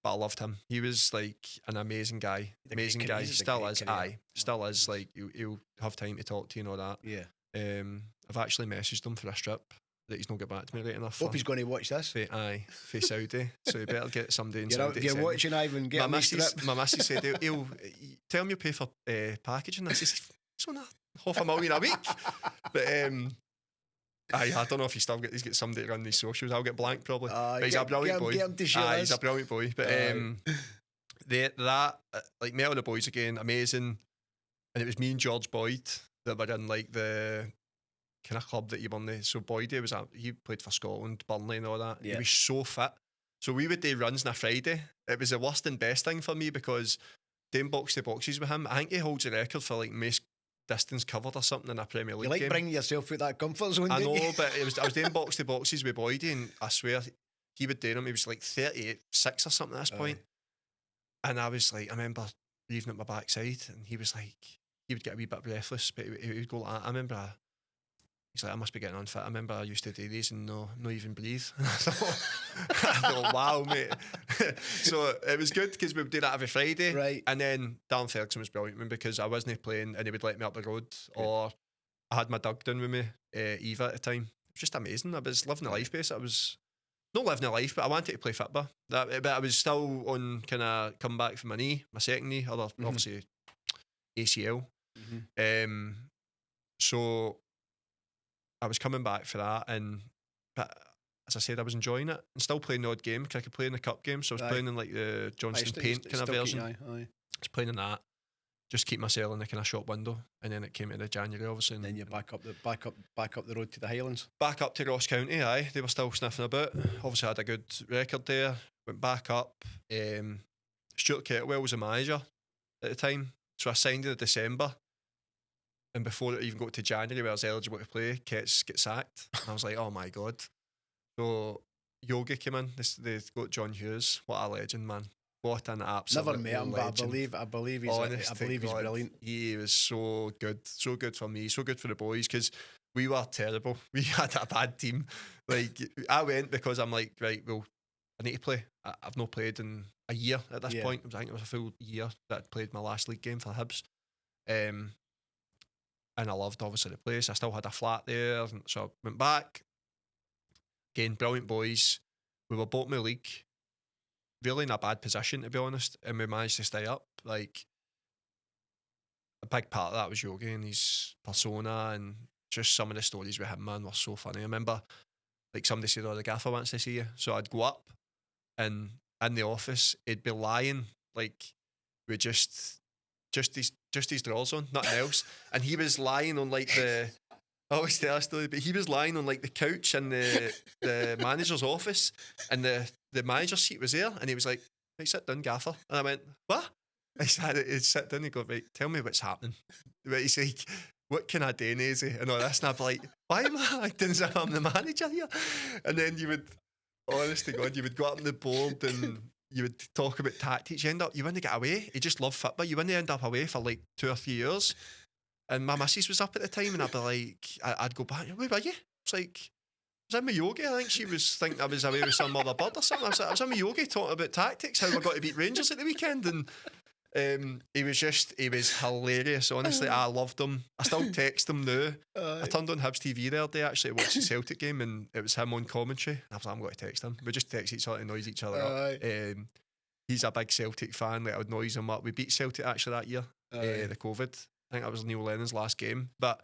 but I loved him. He was like an amazing guy. Amazing guy. Still is. Aye. Still is. Like, he'll have time to talk to you and all that. Yeah. I've actually messaged him for a strip that he's not got back to me right enough. Hope he's going to watch this. For Saudi. So you better get somebody in Saudi. If you're watching, Ivan, get my strip. My missus said he'll tell me you pay for packaging. I says, it's on $500,000 a week. But I don't know if he's got somebody to run these socials. I'll get blank probably. But he's a brilliant boy. Get him to share he's a brilliant boy. But like met all the boys again, amazing. And it was me and George Boyd that were in like the kind of club that you won the. So Boyd, he played for Scotland, Burnley and all that. Yeah. He was so fit. So we would do runs on a Friday. It was the worst and best thing for me because doing box to boxes with him, I think he holds a record for like most distance covered or something in a Premier League game. Bringing yourself out that comfort zone. I know, but I was doing box to boxes with Boydie, and I swear he would do them. He was like 38-6 or something at this point. And I was like, I remember leaving at my backside, and he was like, he would get a wee bit breathless, but he would go like that. I remember he's like, I must be getting unfit. I remember I used to do these and not even breathe. And I thought, wow, mate. So it was good because we would do that every Friday. Right. And then Darren Ferguson was brilliant because I wasn't playing and he would let me up the road. Good. Or I had my dog down with me, Eva at the time. It was just amazing. I was living the life, basically. I was not living a life, but I wanted to play football. But I was still on kind of come back from my knee, my second knee, obviously ACL. So I was coming back for that, but as I said, I was enjoying it and still playing the odd game because I could play in the cup game. So I was playing in like the Johnston Paint kind of version. I was playing in that, just keep myself in the kind of shop window, and then it came into January, obviously. And then you're back up the road to the Highlands. Back up to Ross County, aye. They were still sniffing about. Obviously, I had a good record there. Went back up. Stuart Kettlewell was a manager at the time, so I signed in December. And before it even got to January where I was eligible to play, Kets get sacked. And I was like, oh my God. So Yogi came in. They've got John Hughes. What a legend, man. What an absolute legend. Never met him, but I believe he's brilliant. He was so good. So good for me. So good for the boys because we were terrible. We had a bad team. Like, I went because I'm like, right, well, I need to play. I've not played in a year at this point. I think it was a full year that I'd played my last league game for Hibs. And I loved, obviously, the place. I still had a flat there. So I went back. Again, brilliant boys. We were bottom of the league. Really in a bad position, to be honest. And we managed to stay up. Like, a big part of that was Yogi and his persona. And just some of the stories with him, man, were so funny. I remember, like, somebody said, oh, the gaffer wants to see you. So I'd go up. And in the office, he'd be lying, like, with just his drawers on, nothing else. And he was lying on like I always tell a story, but he was lying on like the couch in the manager's office, and the manager's seat was there, and he was like, "Right, sit down, gaffer." And I went, "What?" I said, "He'd sit down." He go, "Right, tell me what's happening." But he's like, "What can I do, Nazy?" And all this, and I'd be like, "Why am I acting as if I'm the manager here?" And then you would, honest to God, you would go up on the board and you would talk about tactics. You wouldn't get away. He just loved football. You wouldn't end up away for like 2 or 3 years. And my missus was up at the time, and I'd be like, I'd go back, where were you? It's like, I was in my Yogi. I think she was thinking I was away with some other bird or something. I was in my Yogi talking about tactics, how we got to beat Rangers at the weekend. And he was hilarious, honestly. I loved him. I still text him now. I turned on Hibs TV the other day actually to watch the Celtic game, and it was him on commentary. I was like, I'm going to text him. We just text each other to noise each other up. He's a big Celtic fan. Like, I would noise him up. We beat Celtic actually that year, the COVID. I think that was Neil Lennon's last game. But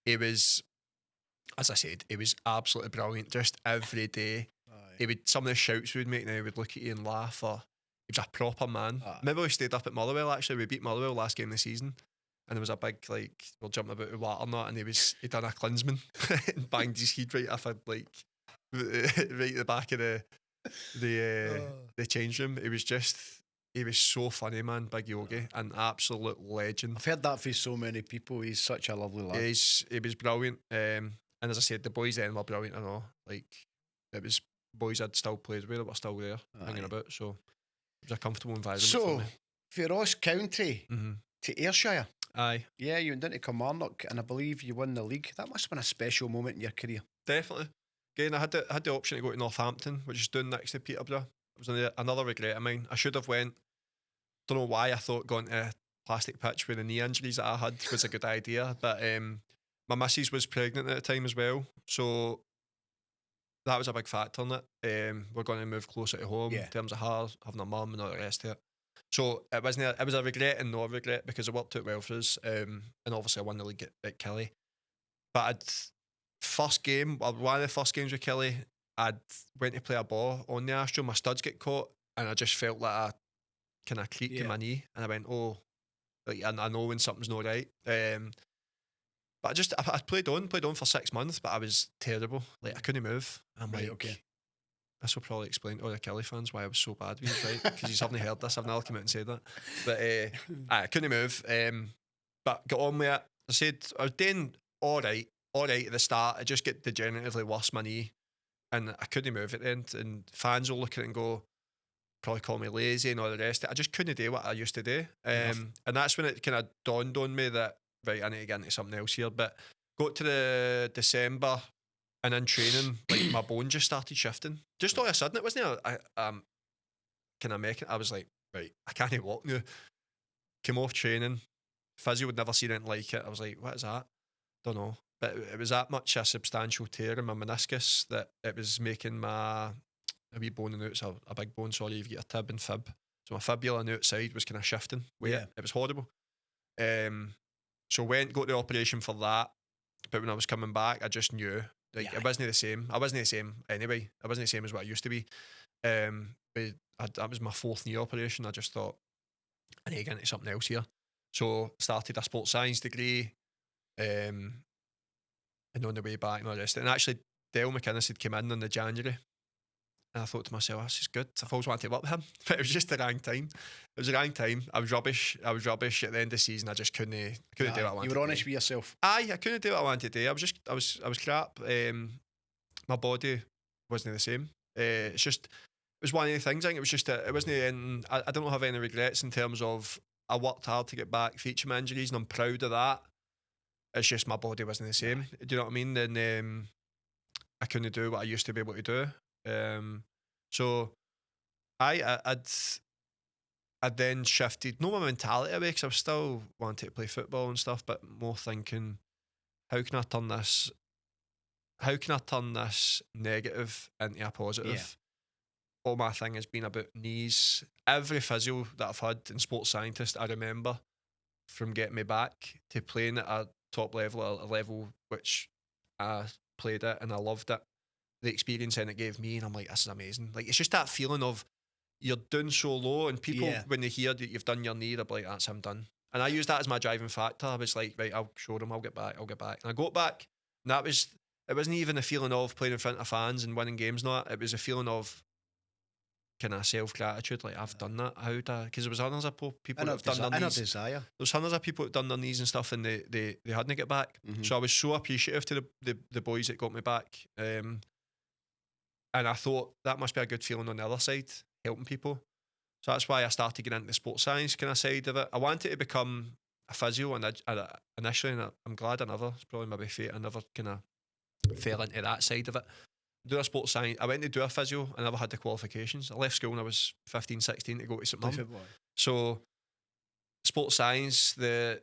it was, as I said, it was absolutely brilliant. Just every day. Some of the shouts we would make now, he would look at you and laugh. Or he was a proper man. Maybe we stayed up at Motherwell actually. We beat Motherwell last game of the season. And there was a big, like, we're jumping about the water and that, and he'd done a Klinsmann and banged his head right off right at the back of the change room. He was so funny, man, Big Yogi, an absolute legend. I've heard that from so many people. He's such a lovely lad. He was brilliant. And as I said, the boys then were brilliant and all. Like, it was boys I'd still played with that were still there, hanging about. So it was a comfortable environment for me. For Ross County to Ayrshire. Aye. Yeah, you went down to Kilmarnock, and I believe you won the league. That must have been a special moment in your career. Definitely. Again, I had the option to go to Northampton, which is down next to Peterborough, It was another regret of mine. I should have went. Don't know why I thought going to plastic pitch with the knee injuries that I had was a good idea, but my missus was pregnant at the time as well, so that was a big factor in it. We're going to move closer to home in terms of her having a mum and all the rest of it. So it wasn't. It was a regret and no regret because it worked out well for us. And obviously I won the league at Kelly. But first game, or one of the first games with Kelly, I'd went to play a ball on the Astro. My studs get caught, and I just felt like a kind of creak in my knee, and I went, oh, like I know when something's not right. But I played on for 6 months, but I was terrible. Like I couldn't move. I'm like, okay. This will probably explain to all the Kelly fans why I was so bad with you, right? Because you haven't heard this. I've never come out and said that. But I couldn't move. But got on with it. I said I was doing all right at the start. I just get degeneratively worse my knee, and I couldn't move at the end. And fans will look at it and go, probably call me lazy and all the rest of it. I just couldn't do what I used to do. And that's when it kind of dawned on me that, right, I need to get into something else here. But got to the December, and in training, like my bone just started shifting. Just all of a sudden, it wasn't kind of making. I was like, right, I can't walk now. Came off training. Physio would never seen anything like it. I was like, what is that? Don't know. But it was that much a substantial tear in my meniscus that it was making a wee bone in the outside, a big bone, sorry, you've got a tib and fib. So my fibula on the outside was kind of shifting. It was horrible. So got the operation for that. But when I was coming back, I just knew it wasn't the same. I wasn't the same anyway. I wasn't the same as what I used to be. But that was my 4th knee operation. I just thought, I need to get into something else here. So started a sports science degree, and on the way back and all the rest. And actually, Dale McInnes had come in the January, and I thought to myself, this is good. I've always wanted to work with him, but it was just the wrong time. It was the wrong time. I was rubbish at the end of the season. I just couldn't do what I wanted. You were honest with yourself. I couldn't do what I wanted to do. I was crap. My body wasn't the same. It was one of the things. I think it was just it wasn't. I don't have any regrets in terms of I worked hard to get back, feature my injuries, and I'm proud of that. It's just my body wasn't the same. Do you know what I mean? And I couldn't do what I used to be able to do. So I'd then shifted, not my mentality away, because I was still wanting to play football and stuff, but more thinking, how can I turn this negative into a positive? All my thing has been about knees. Every physio that I've had and sports scientist, I remember from getting me back to playing at a top level, a level which I played at and I loved it. The experience and it gave me, and I'm like, this is amazing. Like, it's just that feeling of you're doing so low, and people, when they hear that you've done your knee, they're like, that's him done. And I used that as my driving factor. I was like, right, I'll show them, I'll get back. And I got back, and it wasn't even a feeling of playing in front of fans and winning games, not. It was a feeling of kind of self-gratitude, like, I've done that. Because there was hundreds of people that have done their knees. There was hundreds of people that done their knees and stuff, and they hadn't get back. So I was so appreciative to the boys that got me back. And I thought that must be a good feeling on the other side, helping people. So that's why I started getting into the sports science kind of side of it. I wanted to become a physio initially, and I'm glad it's probably maybe fate, I never kind of fell into that side of it. Do a sports science. I went to do a physio. I never had the qualifications. I left school when I was 15, 16 to go to St Mirren. So sports science, the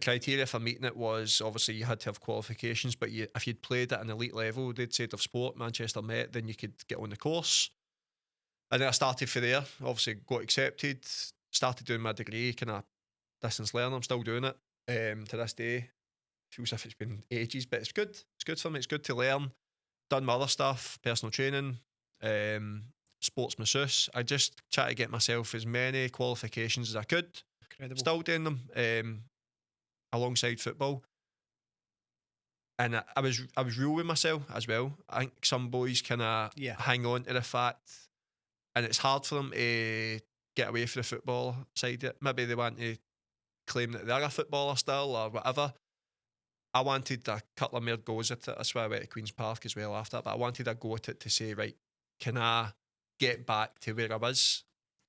criteria for meeting it was obviously you had to have qualifications, but if you'd played at an elite level, they'd said of sport, Manchester Met, then you could get on the course. And then I started for there, obviously got accepted, started doing my degree, kind of distance learning. I'm still doing it to this day. Feels as if it's been ages, but it's good. It's good for me. It's good to learn. Done my other stuff, personal training, sports masseuse. I just try to get myself as many qualifications as I could. Incredible. Still doing them alongside football. And I was real with myself as well. I think some boys kind of hang on to the fact, and it's hard for them to get away from the football side of it. Maybe they want to claim that they're a footballer still or whatever. I wanted a couple of more goes at it. That's why I went to Queen's Park as well after that. But I wanted a go at it to say, right, can I get back to where I was?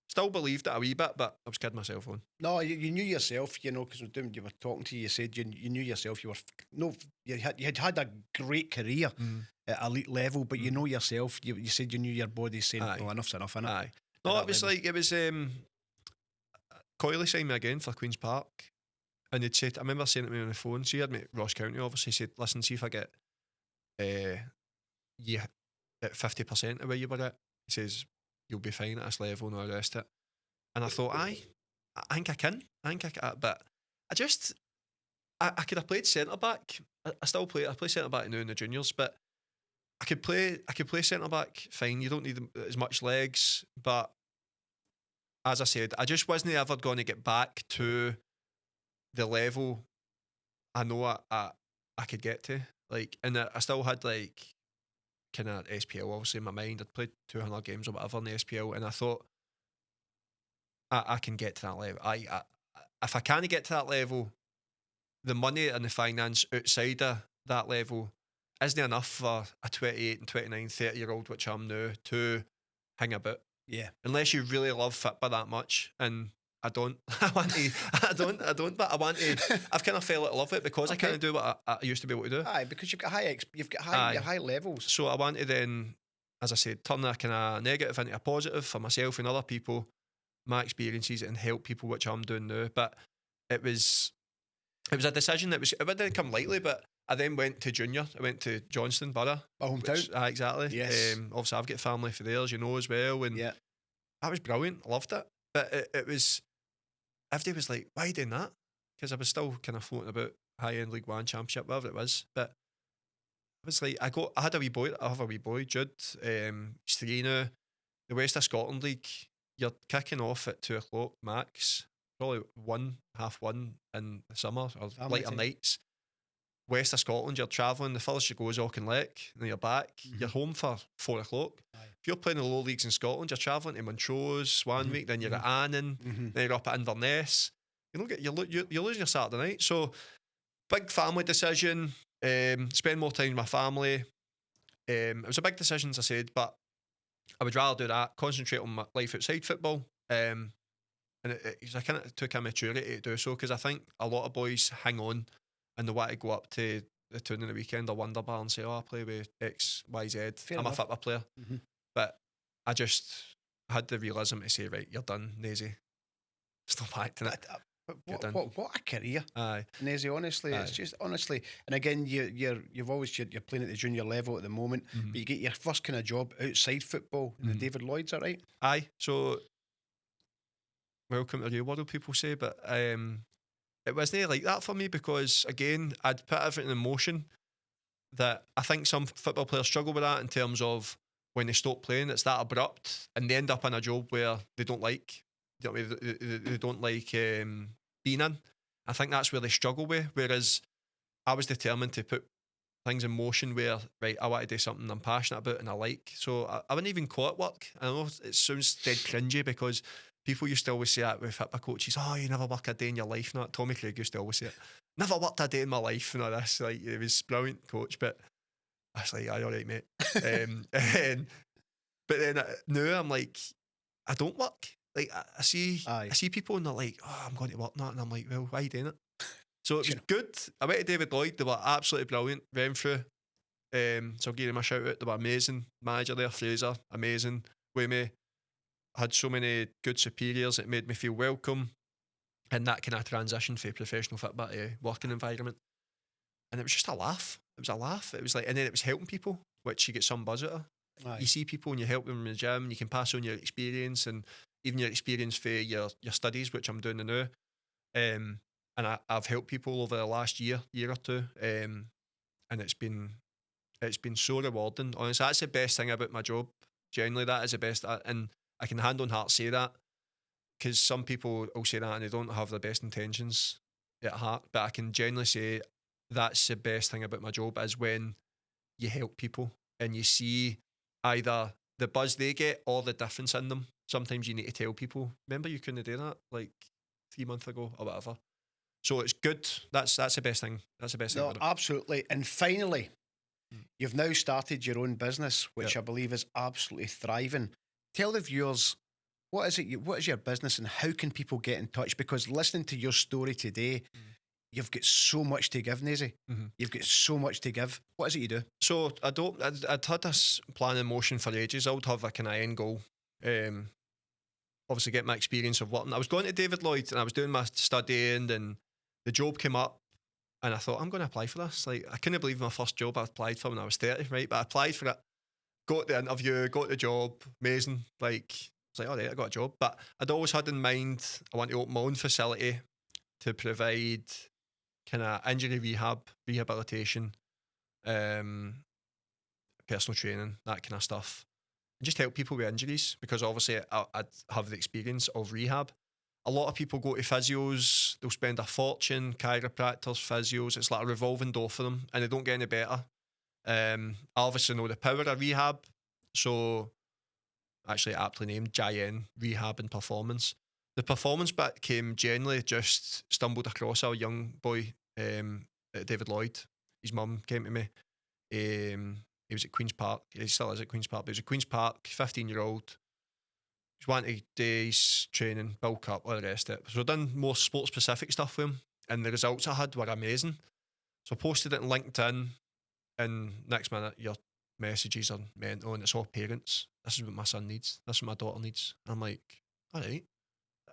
Still believed it a wee bit, but I was kidding myself on. No, you knew yourself, you know, because you were talking to you said you knew yourself. You had a great career at elite level, but you know yourself. You said you knew your body saying, "No, enough's enough." Innit? Aye, No, it was like, it was, Coyley signed me again for Queen's Park. And he'd said, I remember saying it to me on the phone, so he had me at Ross County, obviously. He said, listen, see if I get you at 50% of where you were at. He says, you'll be fine at this level and all the rest of it. And I thought, I think I can. But I could have played centre-back. I still play centre-back now in the juniors, but I could play centre-back fine. You don't need as much legs, but as I said, I just wasn't ever going to get back to the level I know I could get to. Like, and I still had like kind of SPL obviously in my mind. I'd played 200 games or whatever in the SPL, and I thought I can get to that level. If I can't get to that level, the money and the finance outside of that level isn't enough for a 28 and 29, 30-year-old, which I'm now, to hang about. Yeah. Unless you really love football that much, and I don't. I don't. But I want to. I've kind of fell out of love with it because I can't do what I used to be able to do. Aye, because you've got high levels. So I want to then, as I said, turn that kind of negative into a positive for myself and other people, my experiences, and help people, which I'm doing now. But it was a decision it didn't come lightly. But I then went to junior. I went to Johnston Borough, my hometown. Exactly. Yes. Obviously, I've got family for there, as you know, as well. And yeah, that was brilliant. I loved it. But it was. Everybody was like, why are you doing that? Because I was still kind of floating about high-end League One Championship, whatever it was. But I was like, I have a wee boy, Jude. He's 3 now. The West of Scotland League, you're kicking off at 2 o'clock max, probably 1:30 in the summer or later nights. West of Scotland, you're travelling. The furthest you go is Auchinleck, and then you're back. Mm-hmm. You're home for 4 o'clock. Aye. If you're playing the low leagues in Scotland, you're travelling to Montrose, Swanwick, then you're at Annan, then you're up at Inverness. You're losing your Saturday night. So, big family decision. Spend more time with my family. It was a big decision, as I said, but I would rather do that. Concentrate on my life outside football. And I kind of took a maturity to do so, because I think a lot of boys hang on and they want to go up to the town on the weekend or Wonderbar and say, I play with X, Y, Z. I'm a football player. Mm-hmm. But I just had the realism to say, right, you're done, Nazy. Stop acting it. What a career. Aye. Nazy, honestly, it's just, honestly, and again, you're playing at the junior level at the moment, but you get your first kind of job outside football in the David Lloyd's, all right? Aye. So, welcome to the world, people say, but it wasn't like that for me, because again, I'd put everything in motion that I think some football players struggle with, that in terms of when they stop playing, it's that abrupt and they end up in a job where they don't like. They don't like being in. I think that's where they struggle with. Whereas I was determined to put things in motion where, right, I want to do something I'm passionate about and I like. So I wouldn't even call it work. I know it sounds dead cringy, because people used to always say that with football coaches. Oh, you never work a day in your life. Not Tommy Craig used to always say it. Never worked a day in my life and all this. Like, it was brilliant, coach. But I was like, aye, all right, mate. But then now I'm like, I don't work. Like, I see people and they're like, oh, I'm going to work now, and I'm like, well, why are you doing it? So it was good. I went to David Lloyd. They were absolutely brilliant. Ran through. So I'll give them a shout out. They were amazing. Manager there, Fraser, amazing with me. I had so many good superiors. It made me feel welcome. And that kind of transition from professional football to working environment. And it was just a laugh. It was a laugh. It was like, and then it was helping people, which you get some buzz out of. Aye. You see people and you help them in the gym, and you can pass on your experience, and even your experience for your studies, which I'm doing now. And I've helped people over the last year or two. And it's been so rewarding. Honestly, that's the best thing about my job. Generally, that is the best. And I can hand on heart say that, because some people will say that and they don't have the best intentions at heart. But I can genuinely say that's the best thing about my job, is when you help people and you see either the buzz they get or the difference in them. Sometimes you need to tell people, remember, you couldn't do that like 3 months ago or whatever. So it's good. That's the best thing. That's the best thing. No, absolutely. And finally, you've now started your own business, which I believe is absolutely thriving. Tell the viewers, what is your business, and how can people get in touch? Because listening to your story today, you've got so much to give, Nazy. You've got so much to give. What is it you do? So I'd had this plan in motion for ages. I would have a kind of end goal. obviously get my experience of working. I was going to David Lloyd and I was doing my studying, and the job came up, and I thought, I'm going to apply for this. Like, I couldn't believe my first job I applied for when I was 30, right? But I applied for it, got the interview, got the job, amazing. Like, I was like, all right, I got a job. But I'd always had in mind, I want to open my own facility to provide kind of injury rehabilitation, personal training, that kind of stuff. And just help people with injuries, because obviously I'd have the experience of rehab. A lot of people go to physios, they'll spend a fortune, chiropractors, physios. It's like a revolving door for them, and they don't get any better. I obviously know the power of rehab, so actually aptly named JN, Rehab and Performance. The performance bit came generally just stumbled across a young boy at David Lloyd. His mum came to me. He was at Queen's Park. He still is at Queen's Park, but he was at Queen's Park, 15-year-old. He's wanting to do his training, bulk up, all the rest of it. So I've done more sports-specific stuff with him, and the results I had were amazing. So I posted it on LinkedIn, and next minute, your messages are mental, and it's all parents. This is what my son needs. This is what my daughter needs. And I'm like, all right,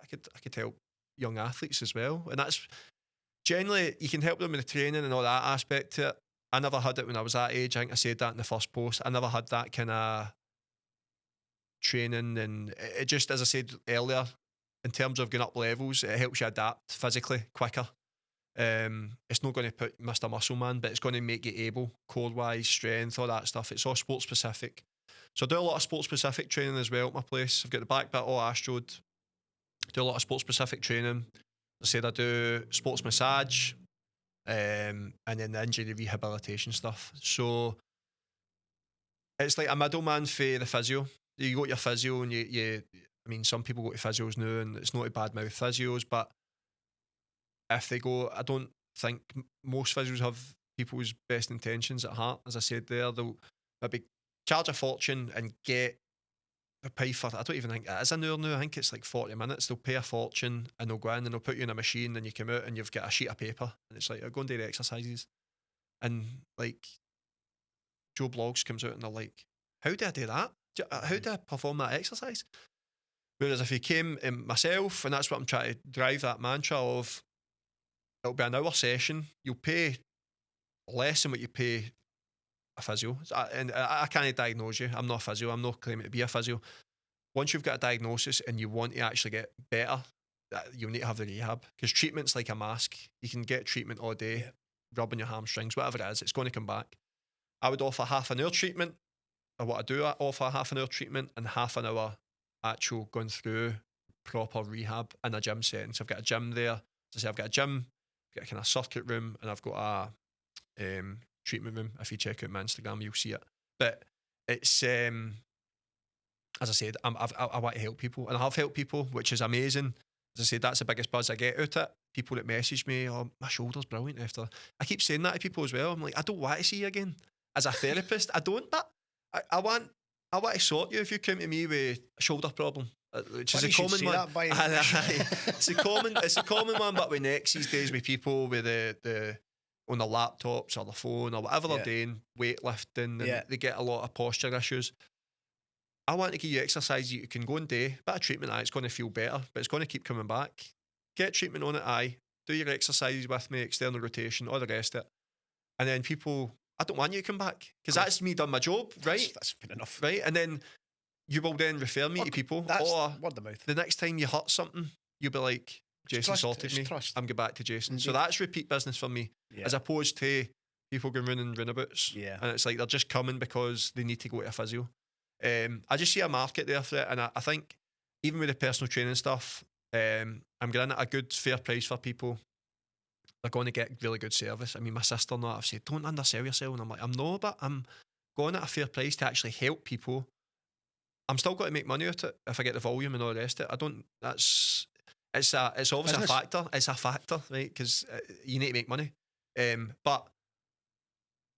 I could help young athletes as well. And that's generally, you can help them with the training and all that aspect to it. I never had it when I was that age. I think I said that in the first post. I never had that kind of training, and it just, as I said earlier, in terms of going up levels, it helps you adapt physically quicker. It's not going to put Mr. Muscle Man, but it's going to make you able, core wise, strength, all that stuff. It's all sports specific. So I do a lot of sports specific training as well at my place. I've got the back bit all astroed. Do a lot of sports specific training. As I said, I do sports massage, and then the injury rehabilitation stuff. So it's like a middleman for the physio. You go to your physio, and you I mean, some people go to physios now, and it's not a bad mouth physios, but if they go, I don't think most physios have people's best intentions at heart. As I said there, they'll maybe charge a fortune and get a pay for, I don't even think it is an hour now, I think it's like 40 minutes. They'll pay a fortune, and they'll go in and they'll put you in a machine, and you come out and you've got a sheet of paper, and it's like, go and do the exercises. And like, Joe Blogs comes out and they're like, how do I do that? How do I perform that exercise? Whereas if you came in myself, and that's what I'm trying to drive that mantra of, it'll be an hour session, you'll pay less than what you pay a physio. And I can't diagnose you. I'm not a physio. I'm not claiming to be a physio. Once you've got a diagnosis and you want to actually get better, you need to have the rehab, because treatment's like a mask. You can get treatment all day, rubbing your hamstrings, whatever it is, it's going to come back. I would offer half an hour treatment, or what I do, I offer half an hour treatment and half an hour actual going through proper rehab in a gym setting. So I've got a gym there. As I say, I've got a gym, I've got a kind of circuit room, and I've got a treatment room. If you check out my Instagram, you'll see it. But it's as I said, I want to help people, and I have helped people, which is amazing. As I said, that's the biggest buzz I get out of it. People that message me, oh, my shoulder's brilliant after. I keep saying that to people as well. I'm like, I don't want to see you again as a therapist. I don't, but I want to sort you if you come to me with a shoulder problem, which is a common one. It's a common one, but with next these days with people with the on their laptops or the phone or whatever they're doing, weightlifting, and they get a lot of posture issues. I want to give you exercise you can go and do, bit of treatment, it's going to feel better, but it's going to keep coming back. Get treatment on it, do your exercises with me, external rotation, all the rest of it. And then people, I don't want you to come back, because that's me done my job, right? That's good enough. Right? And then you will then refer me to people. That's or word of mouth. The next time you hurt something, you'll be like, Jason sorted me. Trust. I'm going back to Jason. Indeed. So that's repeat business for me, as opposed to people going running runabouts. Yeah. And it's like they're just coming because they need to go to a physio. I just see a market there for it, and I think even with the personal training stuff, I'm getting at a good fair price for people. They're going to get really good service. I mean, my sister and that, I've said, don't undersell yourself, and I'm like, I'm not, but I'm going at a fair price to actually help people. I'm still going to make money out of it if I get the volume and all the rest of it. I don't. It's obviously business. A factor. It's a factor, right? Because you need to make money, but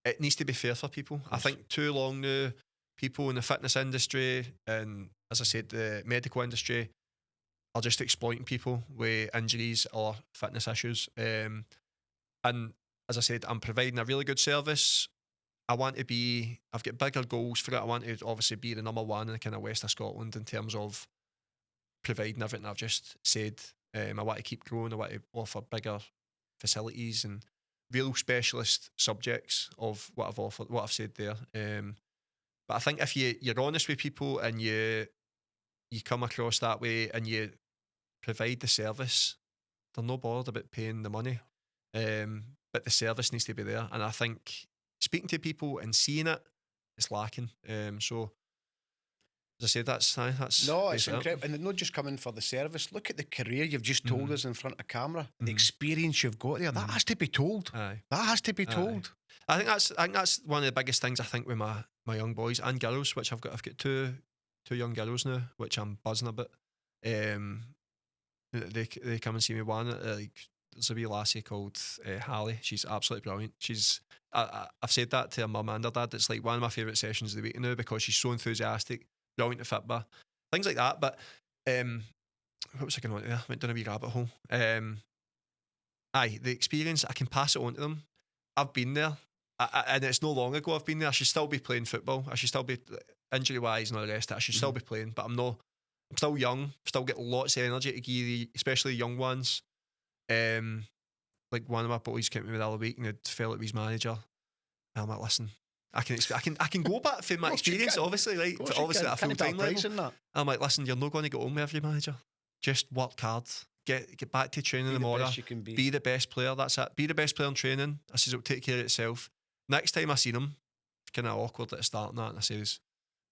it needs to be fair for people. I think too long now, people in the fitness industry and, as I said, the medical industry are just exploiting people with injuries or fitness issues. And as I said, I'm providing a really good service. I've got bigger goals for it. I want to obviously be the number one in the kind of west of Scotland in terms of providing everything I've just said. I want to keep growing. I want to offer bigger facilities and real specialist subjects of what I've offered, what I've said there. But I think if you're honest with people and you come across that way and you provide the service, they're no bothered about paying the money. But the service needs to be there. And I think speaking to people and seeing it, it's lacking. So as I said, that's no, it's incredible. And not just coming for the service. Look at the career you've just told us in front of camera. The experience you've got there. That has to be told. Aye. That has to be told. I think that's one of the biggest things I think with my young boys and girls, which I've got two young girls now, which I'm buzzing about. They come and see me. One, there's a wee lassie called Hallie. She's absolutely brilliant. I've said that to her mum and her dad. It's like one of my favourite sessions of the week now because she's so enthusiastic, brilliant at football, things like that. But what was I going on to there? Went down a wee rabbit hole. The experience, I can pass it on to them. I've been there, and it's no long ago I've been there. I should still be playing football. I should still be injury wise and all the rest of it. I should still be playing, but I'm not. I'm still young. Still get lots of energy to give, especially the young ones. Like one of my boys came to me the other week and had fell at his manager. And I'm like, listen, I can go back from my experience, obviously, right? Obviously at a full time level. I'm like, listen, you're not going to get on with every manager. Just work hard. Get back to training tomorrow. Be the best player. That's it. Be the best player in training. I says it'll take care of itself. Next time I seen him, kind of awkward at the start and that, and I says,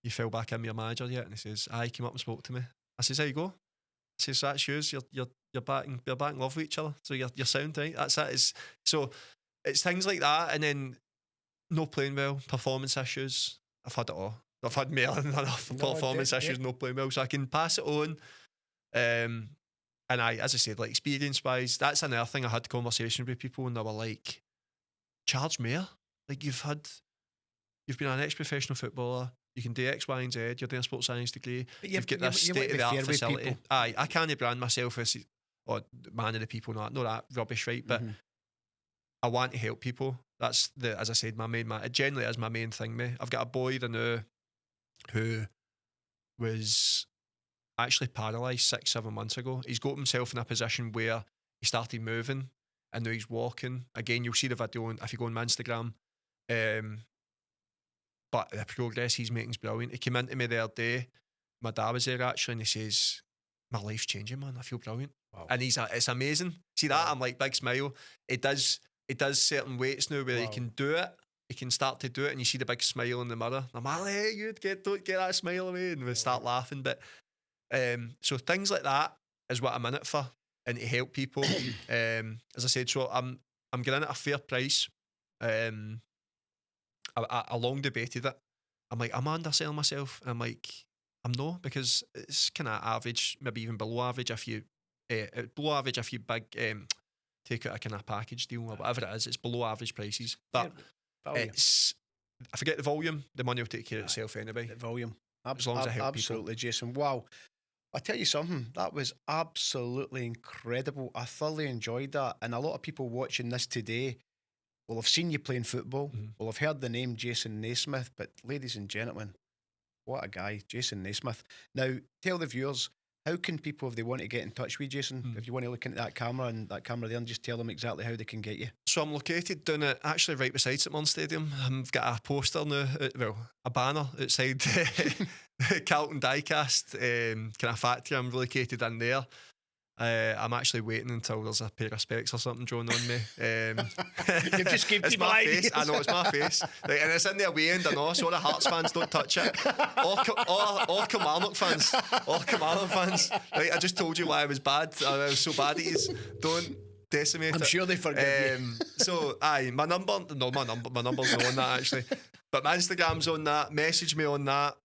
you fell back in with your manager yet? And he says, he came up and spoke to me. I says, there you go. I says, that's yours. You're back in love with each other. So you're sound, right? That's it. So it's things like that, and then no playing well, performance issues. I've had it all. I've had more than enough performance issues, no playing well. So I can pass it on. And as I said, like experience wise, that's another thing. I had conversations with people and they were like, charge more. Like you've been an ex-professional footballer. You can do X, Y, and Z. You're doing a sports science degree. You've got this state-of-the-art facility. I can't brand myself as man of the people, not that rubbish, right? But I want to help people. That's as I said, it generally is my main thing, mate. I've got a boy now who was actually paralysed 6-7 months ago. He's got himself in a position where he started moving and now he's walking. Again, you'll see the video if you go on my Instagram. But the progress he's making is brilliant. He came into me the other day. My dad was there actually, and he says, "My life's changing, man. I feel brilliant." Wow. And it's amazing. See that? I'm like, big smile. It does certain weights now where he can do it. He can start to do it, and you see the big smile in the mirror. I'm like, hey, don't get that smile away, and we start laughing. But so things like that is what I'm in it for, and to help people. As I said, so I'm getting it at a fair price. I long debated it. I'm like, am I underselling myself? And I'm like, I'm not, because it's kind of average, maybe even below average if you big take out a kind of package deal or whatever it is. It's below average prices, but I forget the volume. The money will take care of itself anyway. The volume, as long as I help absolutely, people. Jason. Wow. I tell you something, that was absolutely incredible. I thoroughly enjoyed that, and a lot of people watching this today will have seen you playing football, will have heard the name Jason Naismith, but ladies and gentlemen, what a guy, Jason Naismith. Now, tell the viewers, how can people, if they want to get in touch with you, Jason, if you want to look into that camera there and just tell them exactly how they can get you? So I'm located down at, actually right beside St Mirren Stadium. I've got a poster now, a banner outside Carlton Diecast, kind of factory. I'm located in there. I'm actually waiting until there's a pair of specs or something drawn on me. You've just given me my face. I know, it's my face. Like, and it's in the away end, I know, so all the Hearts fans don't touch it. Or Kilmarnock fans. Right, I just told you why I was bad. I was so bad it is. Don't decimate I'm it. sure they forgive you. So, my number's not on that actually. But my Instagram's on that. Message me on that.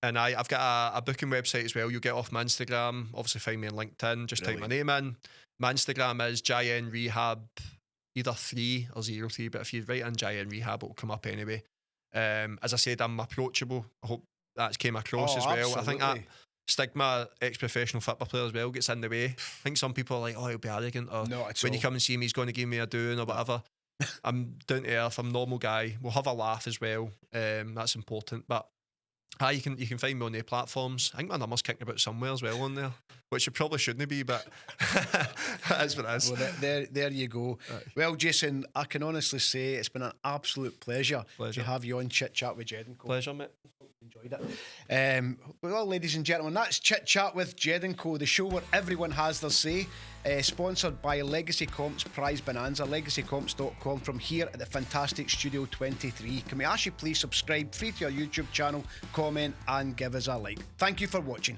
And I've got a booking website as well. You'll get off my Instagram. Obviously, find me on LinkedIn. Just type my name in. My Instagram is JN Rehab, either 3 or 03. But if you write in JN Rehab, it'll come up anyway. As I said, I'm approachable. I hope that came across as well. Absolutely. I think that stigma, ex-professional football player as well, gets in the way. I think some people are like, oh, he'll be arrogant. Or when you come and see me, he's going to give me a doing or whatever. I'm down to earth. I'm a normal guy. We'll have a laugh as well. That's important. But You can find me on the platforms. I think my number's kicking about somewhere as well on there, which it probably shouldn't be, but that's what it is. Well, there you go. Right. Well, Jason, I can honestly say it's been an absolute pleasure to have you on Chit Chat with Jed and Co. Pleasure, mate. Enjoyed it. Well, ladies and gentlemen, that's Chit Chat with Jed and Co, the show where everyone has their say. Sponsored by Legacy Comps Prize Bonanza, legacycomps.com, from here at the fantastic Studio 23. Can we ask you please subscribe, free to our YouTube channel, comment and give us a like. Thank you for watching.